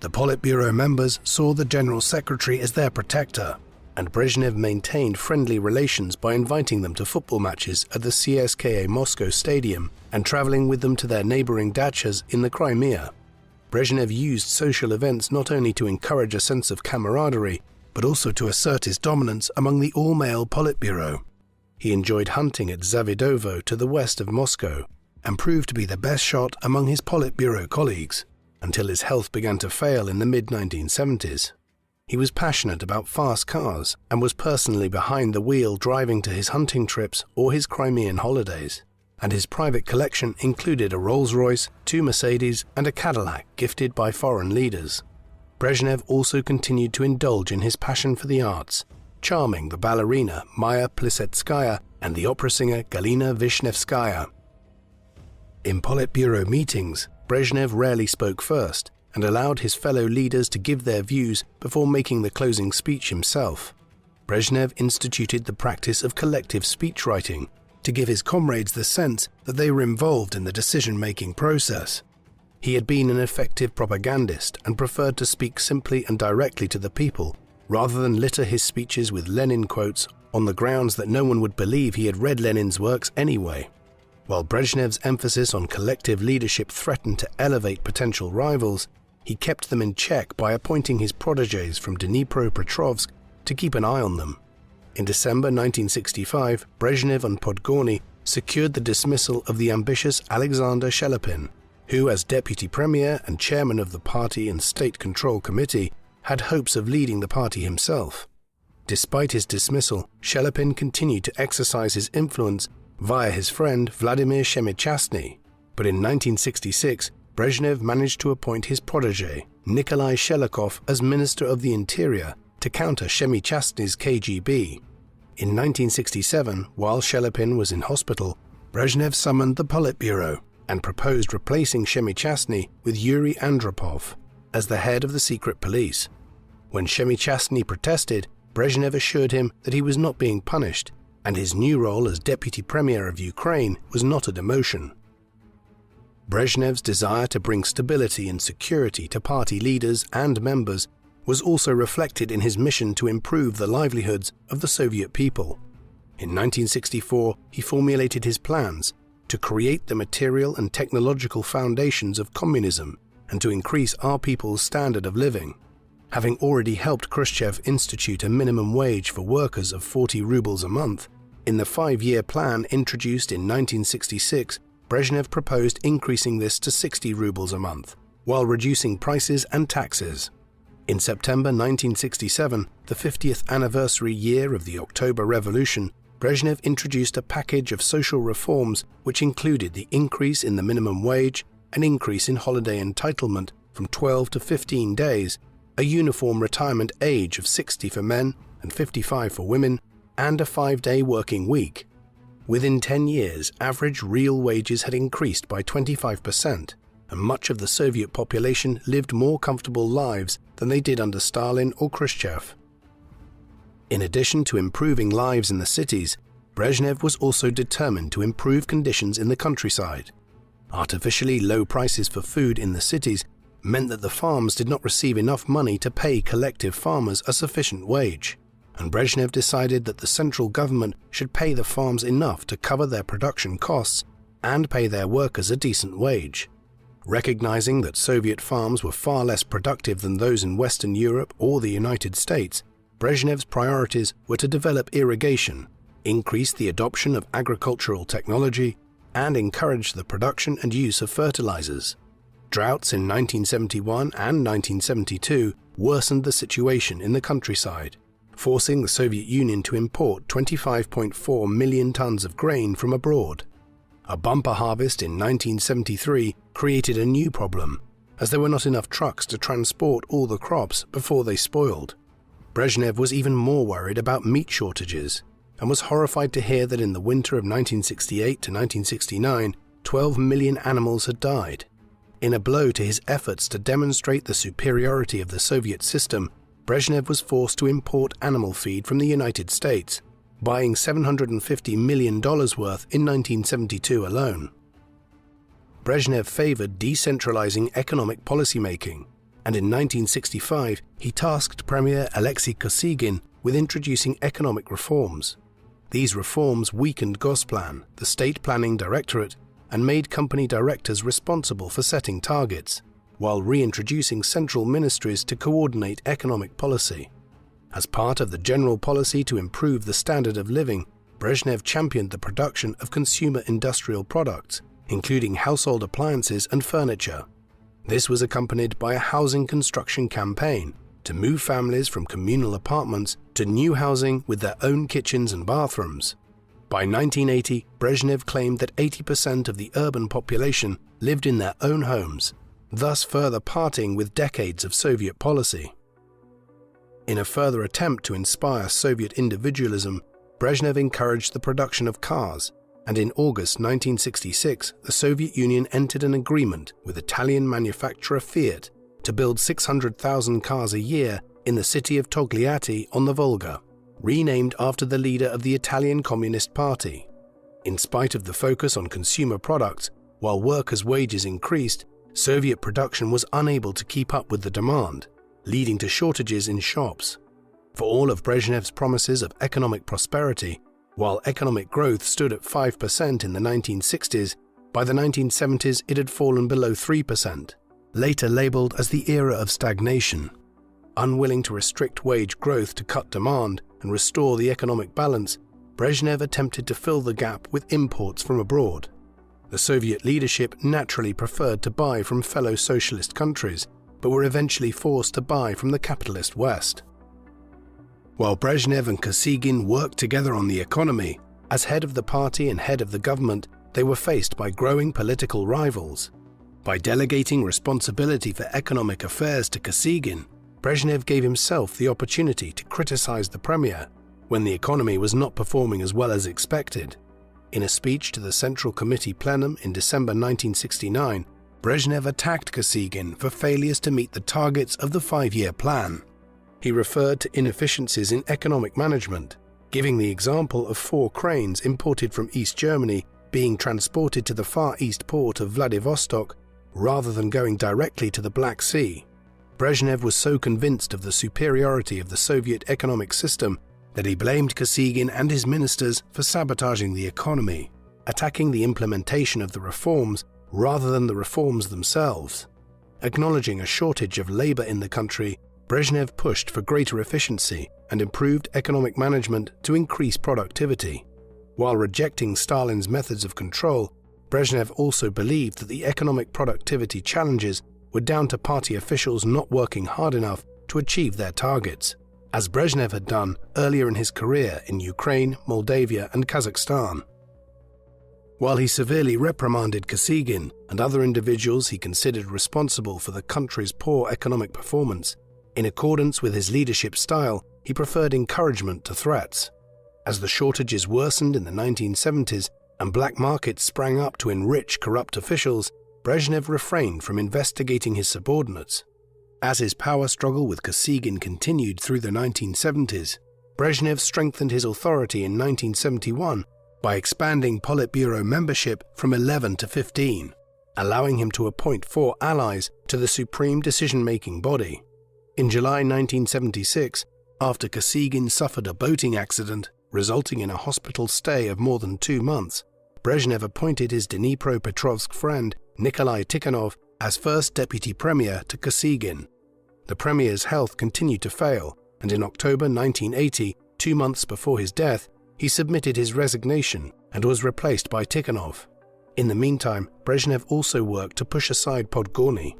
The Politburo members saw the General Secretary as their protector, and Brezhnev maintained friendly relations by inviting them to football matches at the CSKA Moscow Stadium and traveling with them to their neighboring dachas in the Crimea. Brezhnev used social events not only to encourage a sense of camaraderie, but also to assert his dominance among the all-male Politburo. He enjoyed hunting at Zavidovo to the west of Moscow and proved to be the best shot among his Politburo colleagues, until his health began to fail in the mid-1970s. He was passionate about fast cars and was personally behind the wheel driving to his hunting trips or his Crimean holidays, and his private collection included a Rolls-Royce, 2 Mercedes and a Cadillac gifted by foreign leaders. Brezhnev also continued to indulge in his passion for the arts, charming the ballerina Maya Plisetskaya and the opera singer Galina Vishnevskaya. In Politburo meetings, Brezhnev rarely spoke first and allowed his fellow leaders to give their views before making the closing speech himself. Brezhnev instituted the practice of collective speechwriting to give his comrades the sense that they were involved in the decision-making process. He had been an effective propagandist and preferred to speak simply and directly to the people, rather than litter his speeches with Lenin quotes on the grounds that no one would believe he had read Lenin's works anyway. While Brezhnev's emphasis on collective leadership threatened to elevate potential rivals, he kept them in check by appointing his protégés from Dnipropetrovsk to keep an eye on them. In December 1965, Brezhnev and Podgorny secured the dismissal of the ambitious Alexander Shelepin, who, as deputy premier and chairman of the party and state control committee, had hopes of leading the party himself. Despite his dismissal, Shelepin continued to exercise his influence via his friend Vladimir Shemichastny, but in 1966, Brezhnev managed to appoint his protégé, Nikolai Shelikov, as Minister of the Interior to counter Shemichastny's KGB. In 1967, while Shelepin was in hospital, Brezhnev summoned the Politburo and proposed replacing Shemichastny with Yuri Andropov as the head of the secret police. When Shemichastny protested, Brezhnev assured him that he was not being punished, and his new role as deputy premier of Ukraine was not a demotion. Brezhnev's desire to bring stability and security to party leaders and members was also reflected in his mission to improve the livelihoods of the Soviet people. In 1964, he formulated his plans to create the material and technological foundations of communism and to increase our people's standard of living. Having already helped Khrushchev institute a minimum wage for workers of 40 rubles a month, in the 5-year plan introduced in 1966, Brezhnev proposed increasing this to 60 rubles a month, while reducing prices and taxes. In September 1967, the 50th anniversary year of the October Revolution, Brezhnev introduced a package of social reforms which included the increase in the minimum wage, an increase in holiday entitlement from 12 to 15 days, a uniform retirement age of 60 for men and 55 for women, and a 5-day working week. Within 10 years, average real wages had increased by 25%, and much of the Soviet population lived more comfortable lives than they did under Stalin or Khrushchev. In addition to improving lives in the cities, Brezhnev was also determined to improve conditions in the countryside. Artificially low prices for food in the cities meant that the farms did not receive enough money to pay collective farmers a sufficient wage, and Brezhnev decided that the central government should pay the farms enough to cover their production costs and pay their workers a decent wage. Recognizing that Soviet farms were far less productive than those in Western Europe or the United States, Brezhnev's priorities were to develop irrigation, increase the adoption of agricultural technology, and encourage the production and use of fertilizers. Droughts in 1971 and 1972 worsened the situation in the countryside. forcing the Soviet Union to import 25.4 million tons of grain from abroad. A bumper harvest in 1973 created a new problem, as there were not enough trucks to transport all the crops before they spoiled. Brezhnev was even more worried about meat shortages, and was horrified to hear that in the winter of 1968 to 1969, 12 million animals had died. In a blow to his efforts to demonstrate the superiority of the Soviet system, Brezhnev was forced to import animal feed from the United States, buying $750 million worth in 1972 alone. Brezhnev favored decentralizing economic policymaking, and in 1965 he tasked Premier Alexei Kosygin with introducing economic reforms. These reforms weakened Gosplan, the state planning directorate, and made company directors responsible for setting targets, while reintroducing central ministries to coordinate economic policy. As part of the general policy to improve the standard of living, Brezhnev championed the production of consumer industrial products, including household appliances and furniture. This was accompanied by a housing construction campaign to move families from communal apartments to new housing with their own kitchens and bathrooms. By 1980, Brezhnev claimed that 80% of the urban population lived in their own homes, thus further parting with decades of Soviet policy. In a further attempt to inspire Soviet individualism, Brezhnev encouraged the production of cars, and in August 1966, the Soviet Union entered an agreement with Italian manufacturer Fiat to build 600,000 cars a year in the city of Togliatti on the Volga, renamed after the leader of the Italian Communist Party. In spite of the focus on consumer products, while workers' wages increased, Soviet production was unable to keep up with the demand, leading to shortages in shops. For all of Brezhnev's promises of economic prosperity, while economic growth stood at 5% in the 1960s, by the 1970s it had fallen below 3%, later labeled as the era of stagnation. Unwilling to restrict wage growth to cut demand and restore the economic balance, Brezhnev attempted to fill the gap with imports from abroad. The Soviet leadership naturally preferred to buy from fellow socialist countries, but were eventually forced to buy from the capitalist West. While Brezhnev and Kosygin worked together on the economy, as head of the party and head of the government, they were faced by growing political rivals. By delegating responsibility for economic affairs to Kosygin, Brezhnev gave himself the opportunity to criticize the premier when the economy was not performing as well as expected. In a speech to the Central Committee plenum in December 1969, Brezhnev attacked Kosygin for failures to meet the targets of the 5-year plan. He referred to inefficiencies in economic management, giving the example of 4 cranes imported from East Germany being transported to the Far East port of Vladivostok rather than going directly to the Black Sea. Brezhnev was so convinced of the superiority of the Soviet economic system that he blamed Kosygin and his ministers for sabotaging the economy, attacking the implementation of the reforms rather than the reforms themselves. Acknowledging a shortage of labor in the country, Brezhnev pushed for greater efficiency and improved economic management to increase productivity. While rejecting Stalin's methods of control, Brezhnev also believed that the economic productivity challenges were down to party officials not working hard enough to achieve their targets, as Brezhnev had done earlier in his career in Ukraine, Moldavia, and Kazakhstan. While he severely reprimanded Kosygin and other individuals he considered responsible for the country's poor economic performance, in accordance with his leadership style, he preferred encouragement to threats. As the shortages worsened in the 1970s and black markets sprang up to enrich corrupt officials, Brezhnev refrained from investigating his subordinates. As his power struggle with Kosygin continued through the 1970s, Brezhnev strengthened his authority in 1971 by expanding Politburo membership from 11 to 15, allowing him to appoint 4 allies to the supreme decision-making body. In July 1976, after Kosygin suffered a boating accident resulting in a hospital stay of more than 2 months, Brezhnev appointed his Dnipropetrovsk friend Nikolai Tikhonov as first deputy premier to Kosygin. The premier's health continued to fail, and in October 1980, 2 months before his death, he submitted his resignation and was replaced by Tikhonov. In the meantime, Brezhnev also worked to push aside Podgorny.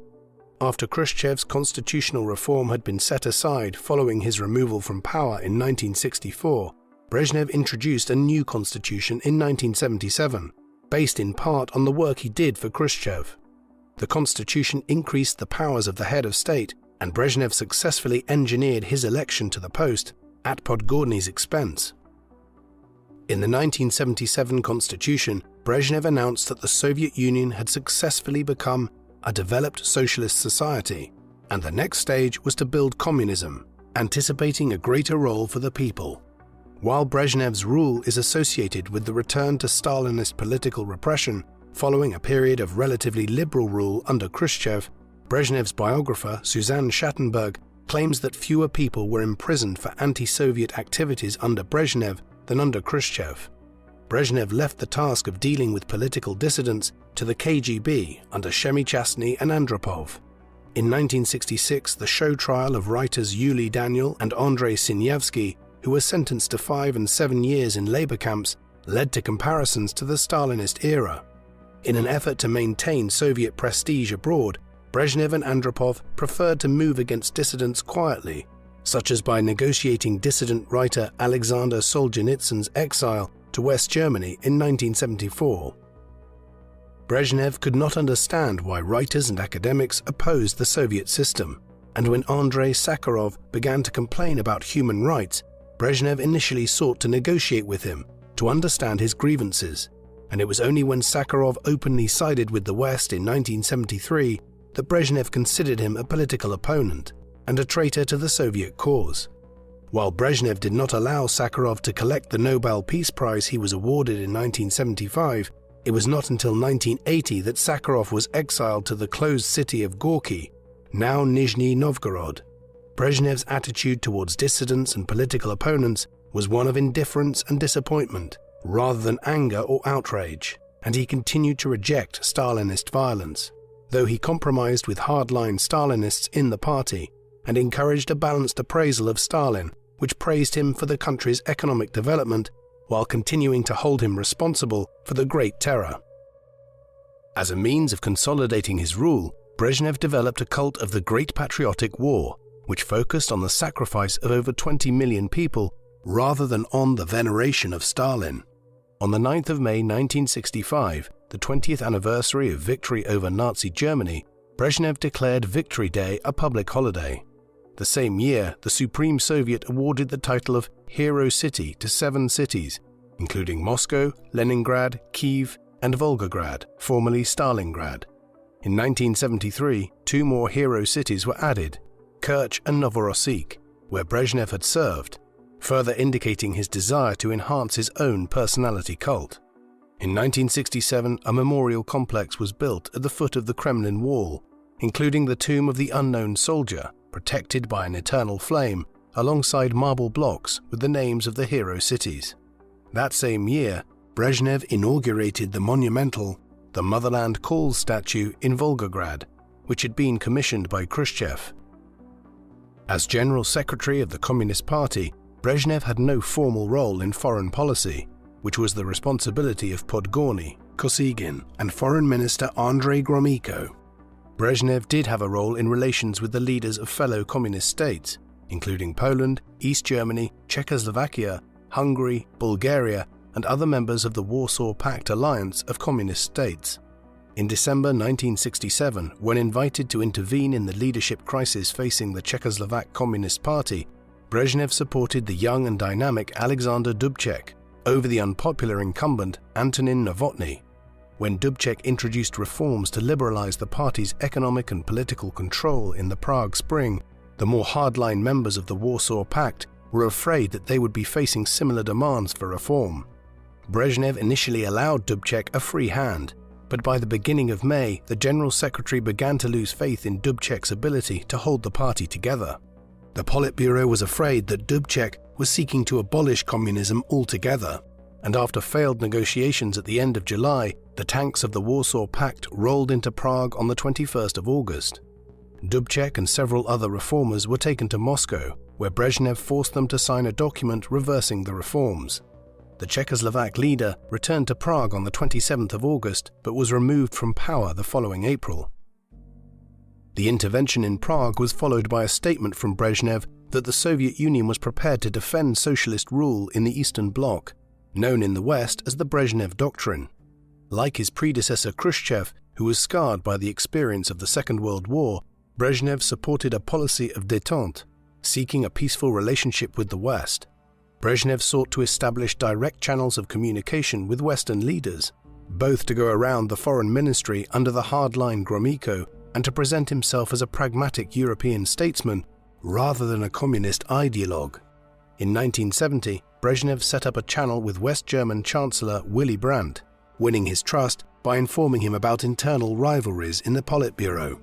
after Khrushchev's constitutional reform had been set aside following his removal from power in 1964, Brezhnev introduced a new constitution in 1977, based in part on the work he did for Khrushchev. The constitution increased the powers of the head of state, and Brezhnev successfully engineered his election to the post at Podgorny's expense. In the 1977 constitution, Brezhnev announced that the Soviet Union had successfully become a developed socialist society, and the next stage was to build communism, anticipating a greater role for the people. While Brezhnev's rule is associated with the return to Stalinist political repression following a period of relatively liberal rule under Khrushchev, Brezhnev's biographer Suzanne Schattenberg claims that fewer people were imprisoned for anti-Soviet activities under Brezhnev than under Khrushchev. Brezhnev left the task of dealing with political dissidents to the KGB under Shemichastny and Andropov. In 1966, the show trial of writers Yuli Daniel and Andrei Sinyavsky, who were sentenced to 5 and 7 years in labor camps, led to comparisons to the Stalinist era. In an effort to maintain Soviet prestige abroad, Brezhnev and Andropov preferred to move against dissidents quietly, such as by negotiating dissident writer Alexander Solzhenitsyn's exile to West Germany in 1974. Brezhnev could not understand why writers and academics opposed the Soviet system, and when Andrei Sakharov began to complain about human rights, Brezhnev initially sought to negotiate with him to understand his grievances, and it was only when Sakharov openly sided with the West in 1973 that Brezhnev considered him a political opponent and a traitor to the Soviet cause. While Brezhnev did not allow Sakharov to collect the Nobel Peace Prize he was awarded in 1975, it was not until 1980 that Sakharov was exiled to the closed city of Gorky, now Nizhny Novgorod. Brezhnev's attitude towards dissidents and political opponents was one of indifference and disappointment, rather than anger or outrage, and he continued to reject Stalinist violence, though he compromised with hardline Stalinists in the party and encouraged a balanced appraisal of Stalin, which praised him for the country's economic development while continuing to hold him responsible for the Great Terror. As a means of consolidating his rule, Brezhnev developed a cult of the Great Patriotic War, which focused on the sacrifice of over 20 million people rather than on the veneration of Stalin. On the 9th of May 1965, the 20th anniversary of victory over Nazi Germany, Brezhnev declared Victory Day a public holiday. The same year, the Supreme Soviet awarded the title of Hero City to 7 cities, including Moscow, Leningrad, Kiev, and Volgograd, formerly Stalingrad. In 1973, 2 more hero cities were added, Kerch and Novorossiysk, where Brezhnev had served, further indicating his desire to enhance his own personality cult. In 1967, a memorial complex was built at the foot of the Kremlin wall, including the tomb of the unknown soldier, protected by an eternal flame, alongside marble blocks with the names of the hero cities. That same year, Brezhnev inaugurated the monumental The Motherland Calls statue in Volgograd, which had been commissioned by Khrushchev. As General Secretary of the Communist Party, Brezhnev had no formal role in foreign policy, which was the responsibility of Podgorny, Kosygin, and Foreign Minister Andrei Gromyko. Brezhnev did have a role in relations with the leaders of fellow communist states, including Poland, East Germany, Czechoslovakia, Hungary, Bulgaria, and other members of the Warsaw Pact alliance of communist states. In December 1967, when invited to intervene in the leadership crisis facing the Czechoslovak Communist Party, Brezhnev supported the young and dynamic Alexander Dubček over the unpopular incumbent Antonin Novotny. When Dubček introduced reforms to liberalize the party's economic and political control in the Prague Spring, the more hardline members of the Warsaw Pact were afraid that they would be facing similar demands for reform. Brezhnev initially allowed Dubček a free hand, but by the beginning of May, the General Secretary began to lose faith in Dubček's ability to hold the party together. The Politburo was afraid that Dubček was seeking to abolish communism altogether, and after failed negotiations at the end of July, the tanks of the Warsaw Pact rolled into Prague on the 21st of August. Dubček and several other reformers were taken to Moscow, where Brezhnev forced them to sign a document reversing the reforms. The Czechoslovak leader returned to Prague on the 27th of August, but was removed from power the following April. The intervention in Prague was followed by a statement from Brezhnev that the Soviet Union was prepared to defend socialist rule in the Eastern Bloc, known in the West as the Brezhnev Doctrine. Like his predecessor Khrushchev, who was scarred by the experience of the Second World War, Brezhnev supported a policy of détente, seeking a peaceful relationship with the West. Brezhnev sought to establish direct channels of communication with Western leaders, both to go around the foreign ministry under the hardline Gromyko and to present himself as a pragmatic European statesman rather than a communist ideologue. In 1970, Brezhnev set up a channel with West German Chancellor Willy Brandt, winning his trust by informing him about internal rivalries in the Politburo.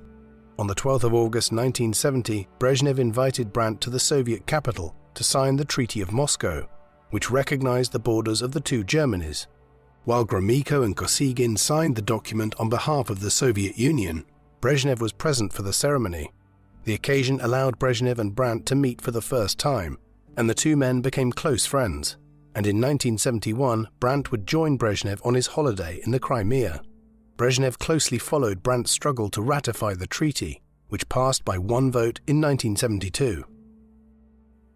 On the 12th of August 1970, Brezhnev invited Brandt to the Soviet capital to sign the Treaty of Moscow, which recognized the borders of the two Germanies. While Gromyko and Kosygin signed the document on behalf of the Soviet Union, Brezhnev was present for the ceremony. The occasion allowed Brezhnev and Brandt to meet for the first time, and the two men became close friends. And in 1971, Brandt would join Brezhnev on his holiday in the Crimea. Brezhnev closely followed Brandt's struggle to ratify the treaty, which passed by one vote in 1972.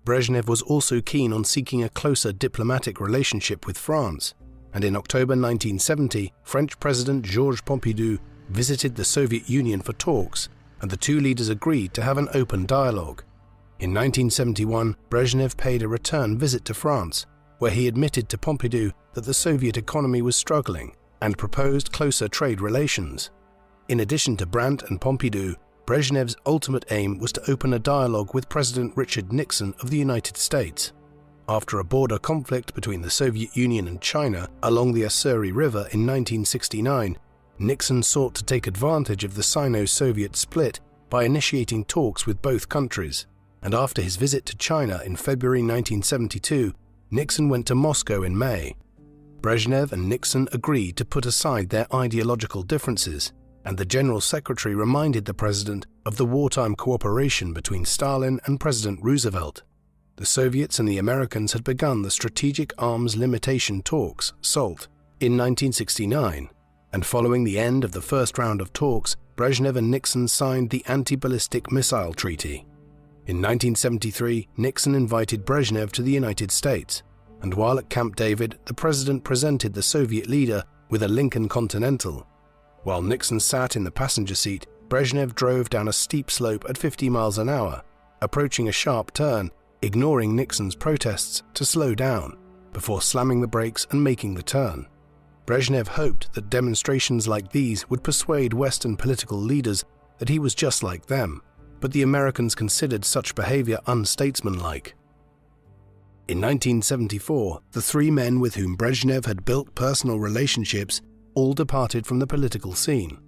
Brezhnev was also keen on seeking a closer diplomatic relationship with France, and in October 1970, French President Georges Pompidou visited the Soviet Union for talks, and the two leaders agreed to have an open dialogue. In 1971, Brezhnev paid a return visit to France, where he admitted to Pompidou that the Soviet economy was struggling and proposed closer trade relations. In addition to Brandt and Pompidou, Brezhnev's ultimate aim was to open a dialogue with President Richard Nixon of the United States. After a border conflict between the Soviet Union and China along the Ussuri River in 1969, Nixon sought to take advantage of the Sino-Soviet split by initiating talks with both countries, and after his visit to China in February 1972, Nixon went to Moscow in May. Brezhnev and Nixon agreed to put aside their ideological differences, and the General Secretary reminded the President of the wartime cooperation between Stalin and President Roosevelt. The Soviets and the Americans had begun the Strategic Arms Limitation Talks, SALT, in 1969, and following the end of the first round of talks, Brezhnev and Nixon signed the Anti-Ballistic Missile Treaty. In 1973, Nixon invited Brezhnev to the United States, and while at Camp David, the President presented the Soviet leader with a Lincoln Continental. While Nixon sat in the passenger seat, Brezhnev drove down a steep slope at 50 miles an hour, approaching a sharp turn, ignoring Nixon's protests to slow down, before slamming the brakes and making the turn. Brezhnev hoped that demonstrations like these would persuade Western political leaders that he was just like them, but the Americans considered such behavior unstatesmanlike. In 1974, the three men with whom Brezhnev had built personal relationships all departed from the political scene.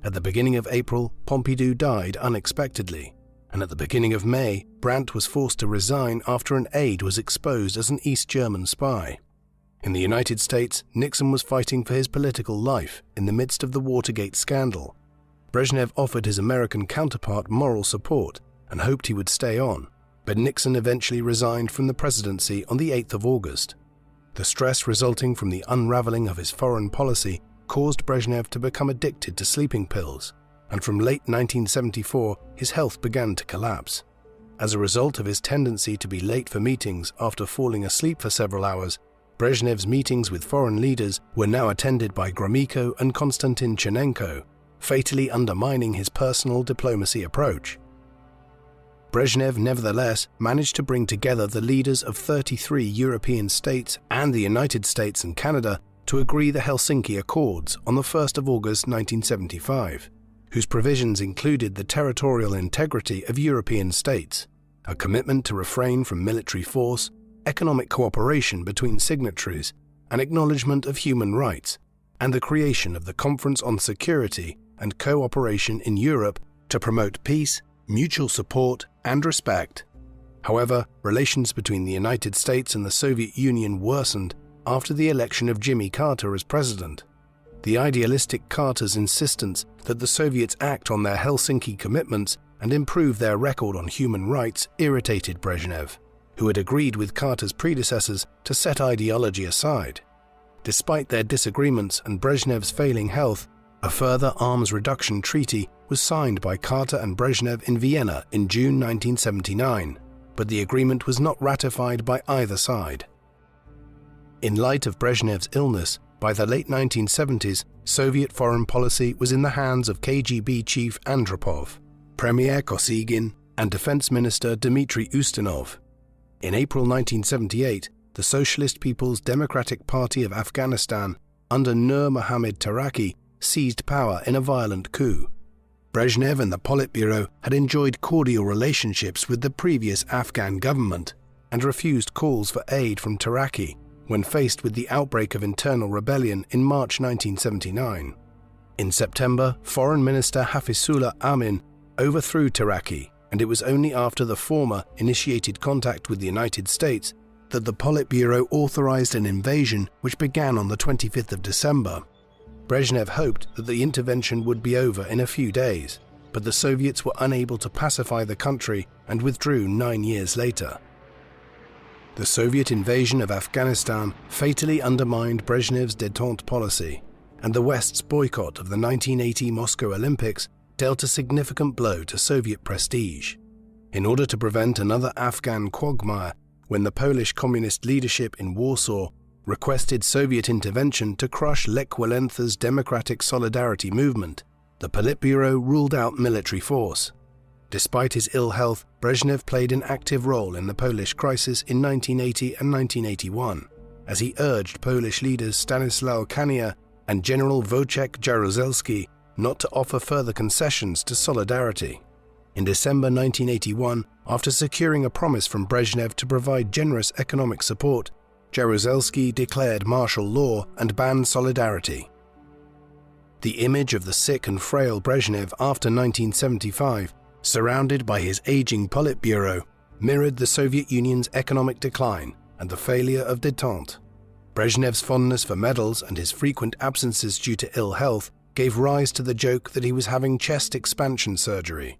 At the beginning of April, Pompidou died unexpectedly, and at the beginning of May, Brandt was forced to resign after an aide was exposed as an East German spy. In the United States, Nixon was fighting for his political life in the midst of the Watergate scandal. Brezhnev offered his American counterpart moral support and hoped he would stay on, but Nixon eventually resigned from the presidency on the 8th of August. The stress resulting from the unraveling of his foreign policy caused Brezhnev to become addicted to sleeping pills, and from late 1974 his health began to collapse. As a result of his tendency to be late for meetings after falling asleep for several hours, Brezhnev's meetings with foreign leaders were now attended by Gromyko and Konstantin Chernenko, fatally undermining his personal diplomacy approach. Brezhnev nevertheless managed to bring together the leaders of 33 European states and the United States and Canada to agree the Helsinki Accords on the 1st of August 1975, whose provisions included the territorial integrity of European states, a commitment to refrain from military force, economic cooperation between signatories, an acknowledgement of human rights, and the creation of the Conference on Security and Cooperation in Europe to promote peace, mutual support, and respect. However, relations between the United States and the Soviet Union worsened after the election of Jimmy Carter as president. The idealistic Carter's insistence that the Soviets act on their Helsinki commitments and improve their record on human rights irritated Brezhnev, who had agreed with Carter's predecessors to set ideology aside. Despite their disagreements and Brezhnev's failing health, a further arms reduction treaty was signed by Carter and Brezhnev in Vienna in June 1979, but the agreement was not ratified by either side. In light of Brezhnev's illness, by the late 1970s, Soviet foreign policy was in the hands of KGB chief Andropov, Premier Kosygin, and Defense Minister Dmitry Ustinov. In April 1978, the Socialist People's Democratic Party of Afghanistan, under Nur Mohammad Taraki, seized power in a violent coup. Brezhnev and the Politburo had enjoyed cordial relationships with the previous Afghan government and refused calls for aid from Taraki when faced with the outbreak of internal rebellion in March 1979. In September, Foreign Minister Hafizullah Amin overthrew Taraki, and it was only after the former initiated contact with the United States that the Politburo authorized an invasion which began on the 25th of December. Brezhnev hoped that the intervention would be over in a few days, but the Soviets were unable to pacify the country and withdrew 9 years later. The Soviet invasion of Afghanistan fatally undermined Brezhnev's détente policy, and the West's boycott of the 1980 Moscow Olympics dealt a significant blow to Soviet prestige. In order to prevent another Afghan quagmire, when the Polish communist leadership in Warsaw requested Soviet intervention to crush Lech Walensa's Democratic Solidarity movement, the Politburo ruled out military force. Despite his ill health, Brezhnev played an active role in the Polish crisis in 1980 and 1981, as he urged Polish leaders Stanisław Kania and General Wojciech Jaruzelski not to offer further concessions to Solidarity. In December 1981, after securing a promise from Brezhnev to provide generous economic support, Jaruzelski declared martial law and banned Solidarity. The image of the sick and frail Brezhnev after 1975, surrounded by his aging Politburo, mirrored the Soviet Union's economic decline and the failure of détente. Brezhnev's fondness for medals and his frequent absences due to ill health gave rise to the joke that he was having chest expansion surgery.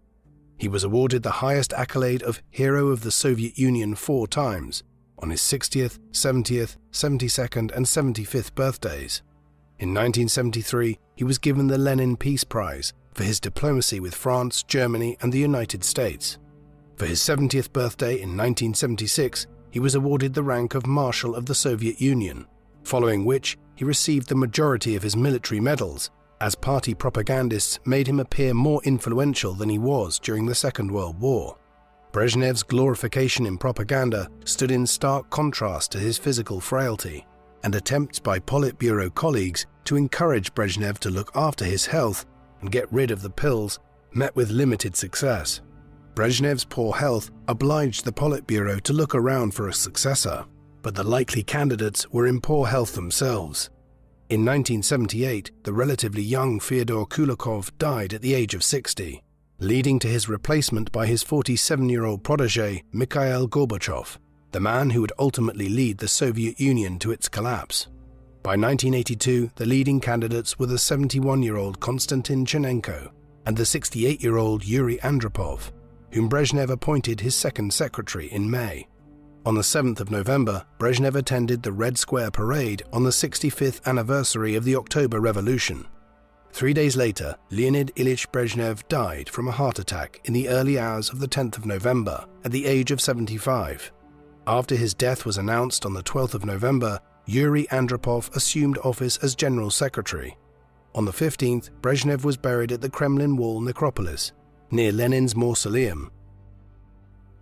He was awarded the highest accolade of Hero of the Soviet Union 4 times, on his 60th, 70th, 72nd and 75th birthdays. In 1973, he was given the Lenin Peace Prize for his diplomacy with France, Germany and the United States. For his 70th birthday in 1976, he was awarded the rank of Marshal of the Soviet Union, following which he received the majority of his military medals, as party propagandists made him appear more influential than he was during the Second World War. Brezhnev's glorification in propaganda stood in stark contrast to his physical frailty, and attempts by Politburo colleagues to encourage Brezhnev to look after his health and get rid of the pills met with limited success. Brezhnev's poor health obliged the Politburo to look around for a successor, but the likely candidates were in poor health themselves. In 1978, the relatively young Fyodor Kulakov died at the age of 60, leading to his replacement by his 47-year-old protege Mikhail Gorbachev, the man who would ultimately lead the Soviet Union to its collapse. By 1982, the leading candidates were the 71-year-old Konstantin Chernenko and the 68-year-old Yuri Andropov, whom Brezhnev appointed his second secretary in May. On the 7th of November, Brezhnev attended the Red Square Parade on the 65th anniversary of the October Revolution. 3 days later, Leonid Ilyich Brezhnev died from a heart attack in the early hours of the 10th of November at the age of 75. After his death was announced on the 12th of November, Yuri Andropov assumed office as General Secretary. On the 15th, Brezhnev was buried at the Kremlin Wall necropolis, near Lenin's mausoleum.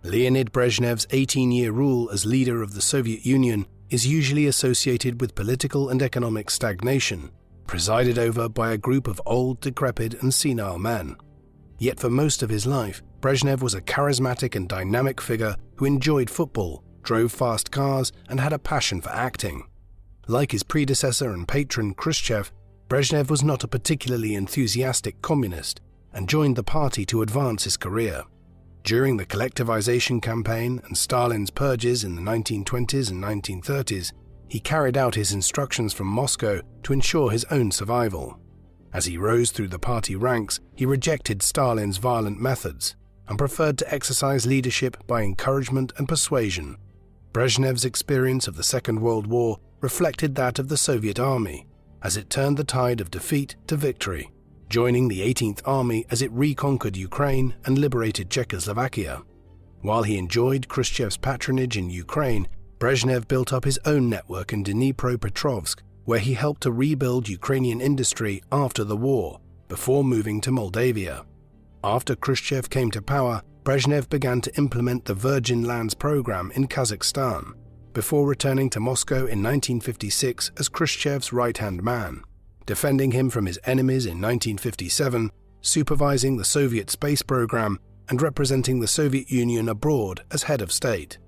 Leonid Brezhnev's 18-year rule as leader of the Soviet Union is usually associated with political and economic stagnation, presided over by a group of old, decrepit and senile men. Yet for most of his life, Brezhnev was a charismatic and dynamic figure who enjoyed football, drove fast cars and had a passion for acting. Like his predecessor and patron Khrushchev, Brezhnev was not a particularly enthusiastic communist and joined the party to advance his career. During the collectivization campaign and Stalin's purges in the 1920s and 1930s, he carried out his instructions from Moscow to ensure his own survival. As he rose through the party ranks, he rejected Stalin's violent methods and preferred to exercise leadership by encouragement and persuasion. Brezhnev's experience of the Second World War reflected that of the Soviet army, as it turned the tide of defeat to victory. joining the 18th Army as it reconquered Ukraine and liberated Czechoslovakia. While he enjoyed Khrushchev's patronage in Ukraine, Brezhnev built up his own network in Dnipropetrovsk, where he helped to rebuild Ukrainian industry after the war, before moving to Moldavia. After Khrushchev came to power, Brezhnev began to implement the Virgin Lands program in Kazakhstan, before returning to Moscow in 1956 as Khrushchev's right-hand man, defending him from his enemies in 1957, supervising the Soviet space program, and representing the Soviet Union abroad as head of state.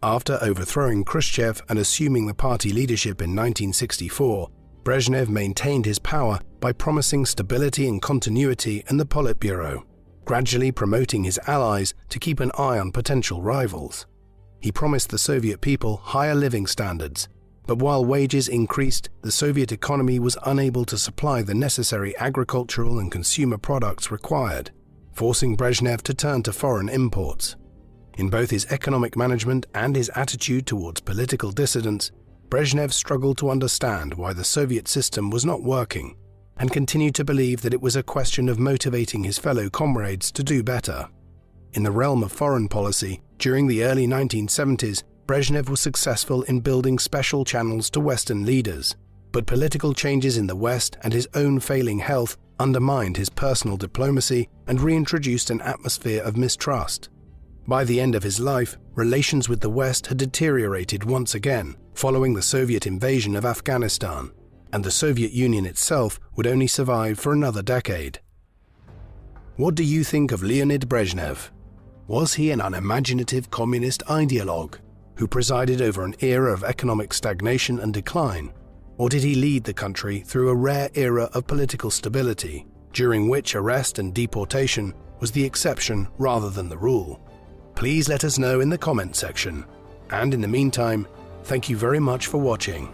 After overthrowing Khrushchev and assuming the party leadership in 1964, Brezhnev maintained his power by promising stability and continuity in the Politburo, gradually promoting his allies to keep an eye on potential rivals. He promised the Soviet people higher living standards, but while wages increased, the Soviet economy was unable to supply the necessary agricultural and consumer products required, forcing Brezhnev to turn to foreign imports. In both his economic management and his attitude towards political dissidents, Brezhnev struggled to understand why the Soviet system was not working, and continued to believe that it was a question of motivating his fellow comrades to do better. In the realm of foreign policy, during the early 1970s, Brezhnev was successful in building special channels to Western leaders, but political changes in the West and his own failing health undermined his personal diplomacy and reintroduced an atmosphere of mistrust. By the end of his life, relations with the West had deteriorated once again, following the Soviet invasion of Afghanistan, and the Soviet Union itself would only survive for another decade. What do you think of Leonid Brezhnev? Was he an unimaginative communist ideologue who presided over an era of economic stagnation and decline, or did he lead the country through a rare era of political stability, during which arrest and deportation was the exception rather than the rule? Please let us know in the comment section. And in the meantime, thank you very much for watching.